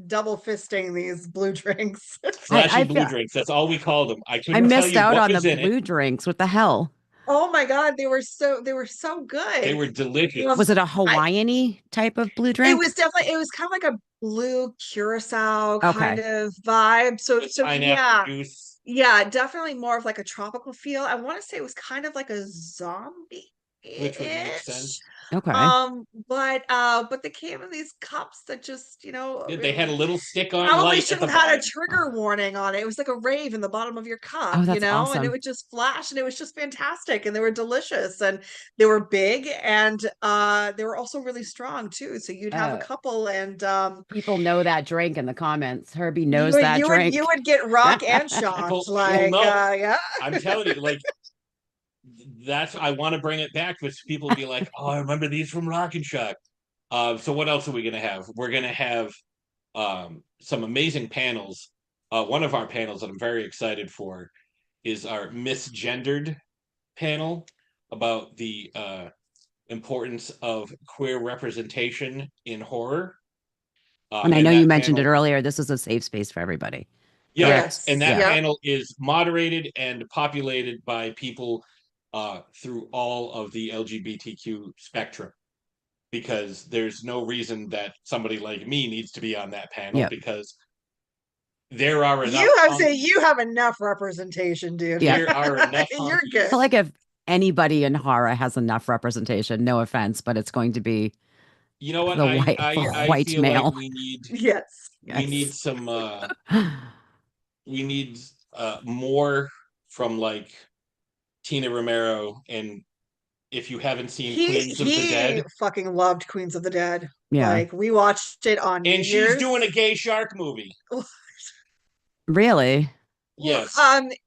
double fisting these blue drinks. Flashy I blue feel drinks. That's all we called them. I I couldn't tell missed you out what on the was in it. blue drinks. What the hell? Oh my god, they were so good. They were delicious. Was it a I Hawaiian-y type of blue it drink? was definitely it was kind of like a blue curacao kind Okay. of vibe. So With so pineapple yeah. juice. Yeah, definitely more of like a tropical feel. I want to say it was kind of like a zombie Which would make sense. Okay. But they came in these cups that just, They had a little stick on probably light should at the have had a bottom. trigger warning on it. It was like a rave in the bottom of your cup, Oh, that's and it awesome. would just flash, and it was just fantastic, and they were delicious, and they were big, and they were also really strong too. So you'd have a couple, and People know that drink in the comments. Herbie you knows would that you would you drink. would get rock and People shocked, will know. yeah. I'm telling you, like that's I want to bring it back, but people be like, "Oh, I remember these from Rock and Shock." So what else are we gonna have? We're gonna have some amazing panels. One of our panels that I'm very excited for is our misgendered panel about the importance of queer representation in horror. And I And know you that mentioned it panel, earlier. This is a safe space for everybody. yeah, Correct. and Yes. that Yeah. Yep. panel is moderated and populated by people through all of the LGBTQ spectrum. Because there's no reason that somebody like me needs to be on that panel Yep. because there are enough. You have enough representation, dude. Yeah. There are enough. You're I good. feel like if anybody in horror has enough representation, no offense, but it's going to be You know what? the white feel male. like we need Yes. Yes. some we need more from like Tina Romero, and if you haven't seen Queens of the Dead, fucking loved Queens of the Dead. Yeah. Like we watched it on New and she's Year's. doing a gay shark movie. Really? Yes.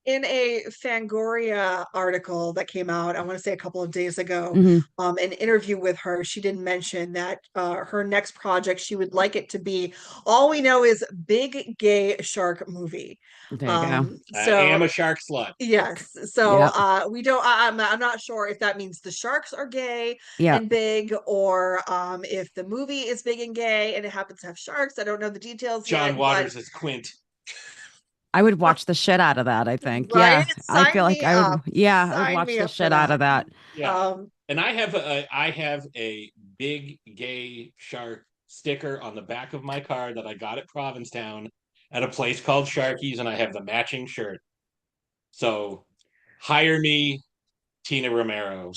In a Fangoria article that came out, I want to say a couple of days ago, Mhm. an interview with her, she did mention that her next project, she would like it to be, all we know is big gay shark movie. There you go. So I am a shark slut. yes. So Yep. we don't I'm not sure if that means the sharks are gay Yeah. and big, or if the movie is big and gay and it happens to have sharks. I don't know the details John yet, Waters is Quint. I would watch the shit out of that, I think. Right? Yeah. I Sign feel like me I would up. yeah, I would Sign watch me the up for shit out of that. Yeah. And I have a big gay shark sticker on the back of my car that I got at Provincetown at a place called Sharky's, and I have the matching shirt. So hire me, Tina Romero.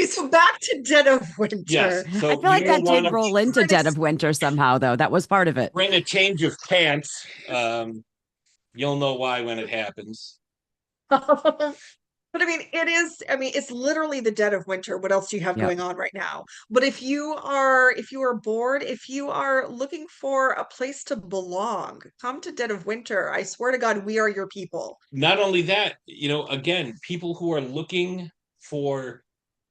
So back to Dead of Winter. Yes. So I feel like that did roll into Critics- Dead of Winter somehow, though. That was part of it. bring a change of pants. You'll know why when it happens. But I mean, it's literally the dead of winter. What else do you have going on right now? But if you are bored, if you are looking for a place to belong, come to Dead of Winter. I swear to God, we are your people. Not only that, again, people who are looking for,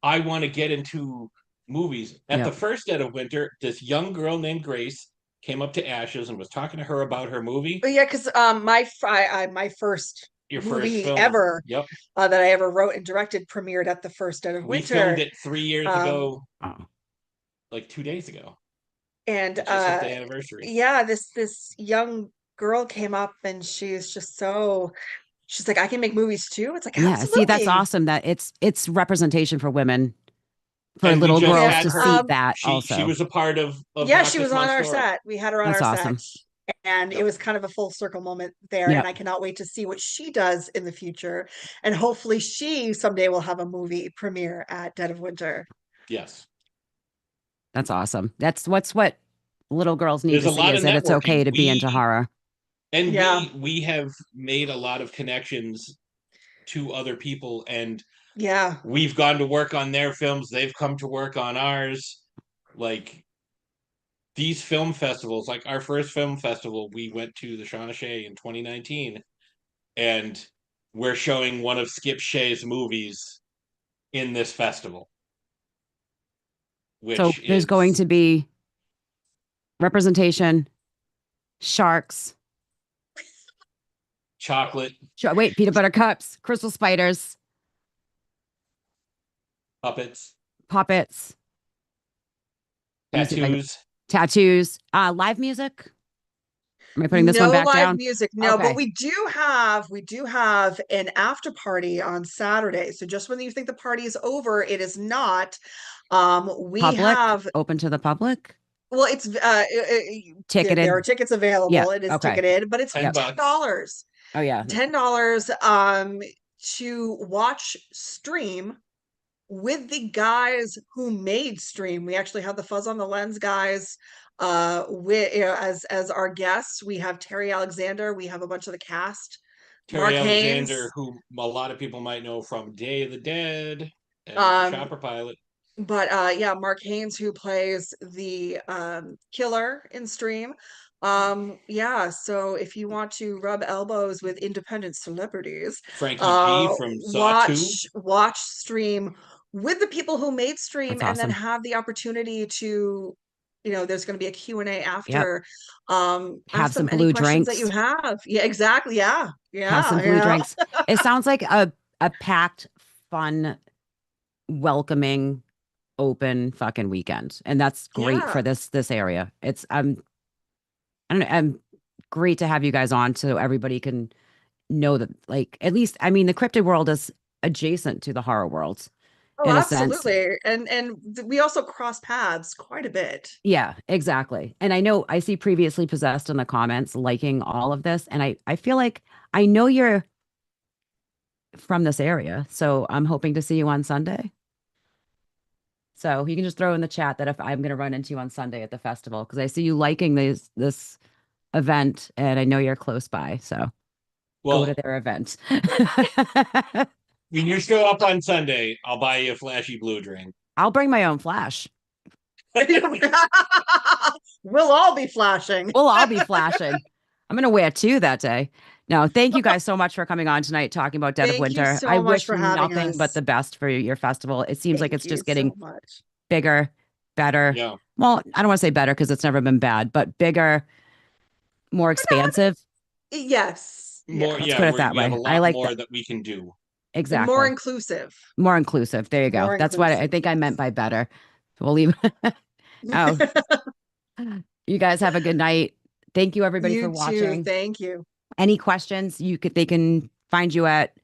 I want to get into movies. At the first Dead of Winter, this young girl named Grace came up to Ashes and was talking to her about her movie. But yeah, because my first movie film ever that I ever wrote and directed premiered at the first Dead of Winter. We filmed it 3 years ago, like 2 days ago, and just hit the anniversary. Yeah, this young girl came up and she's like, I can make movies too. It's like, yeah, absolutely. see, that's awesome that it's representation for women, for little girls to see that also. She was a part of she was on our set. We had her on that's our awesome. set. And it was kind of a full circle moment there. And I cannot wait to see what she does in the future. And hopefully she someday will have a movie premiere at Dead of Winter. Yes. That's awesome. That's what little girls need to see, is that it's okay to be into horror. And we have made a lot of connections to other people, and we've gone to work on their films. They've come to work on ours. Like these film festivals, like our first film festival, we went to the Shawnee in 2019, and we're showing one of Skip Shea's movies in this festival. So which there's is going to be representation, sharks, chocolate, wait, peanut butter cups, crystal spiders, puppets, puppets. Let me see if I can, tattoos. tattoos, live music. Am I putting this one No back live down? music, no, but Okay. we do have an after party on Saturday. So just when you think the party is over, it is not. We Public, have open to the public, well, it's there ticketed. are tickets Yeah. available. It is Okay. ticketed, but it's ten Yep. $10. bucks. Oh yeah. $10 to watch Stream with the guys who made Stream. We actually have the Fuzz on the Lens guys with as our guests. We have Terry Alexander, we have a bunch of the cast. Mark Terry Alexander, Haynes, who a lot of people might know from Day of the Dead and um Chopper Pilot. but yeah, Mark Haynes, who plays the killer in Stream. Yeah, so if you want to rub elbows with independent celebrities, Frankie G from Saw 2. watch Stream with the people who made Stream, That's and then awesome. have the opportunity to, there's going to be a Q&A Yep. after. Have Ask some them any blue questions that drinks. you have. Yeah, exactly. Yeah. Have some Yeah, blue drinks. It sounds like a packed, fun, welcoming, open fucking weekend. And that's great for Yeah. this area. It's I don't know, great to have you guys on so everybody can know that, like, at least, I mean, the cryptid world is adjacent to the horror world Oh, in a sense. absolutely. And we also cross paths quite a bit. Yeah, exactly. And I know I see previously possessed in the comments liking all of this. And I feel like I know you're from this area. So I'm hoping to see you on Sunday. So you can just throw in the chat that if I'm going to run into you on Sunday at the festival, because I see you liking this event and I know you're close by. So go to Well, their event. when you show up on Sunday, I'll buy you a flashy blue drink. I'll bring my own flash. We'll all be flashing. We'll all be flashing. I'm going to wear two that day. No, thank you guys so much for coming on tonight talking about Dead of Thank you Winter. I so much wish for having nothing but us. the best for your festival. It seems like Thank it's you just getting so much. bigger, better. Yeah. Well, I don't want to say better because it's never been bad, but bigger, more expansive. Yes. More, Let's yeah, put it that we have a way. I lot like more that. that we can do. And more Exactly. inclusive. More inclusive. There you go. More That's what I inclusive, think I meant yes. by better. We'll leave. Oh, you guys have a good night. Thank you everybody for You too. watching. Thank you. Any questions, they can find you at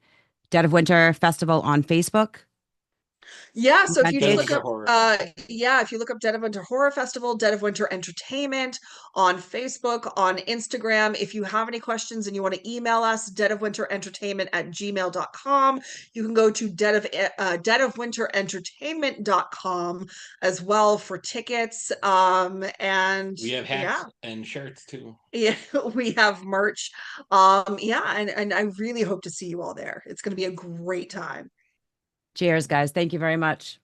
Dead of Winter Festival on Facebook. Yeah, so if Event you Dead just of page. look Winter up Horror. if you look up Dead of Winter Horror Festival, Dead of Winter Entertainment on Facebook, on Instagram. If you have any questions and you want to email us, deadofwinterentertainment@gmail.com. You can go to deadofwinterentertainment.com as well for tickets. And We have yeah. hats and shirts too. Yeah, we have merch. Yeah, and I really hope to see you all there. It's going to be a great time. Cheers, guys. Thank you very much.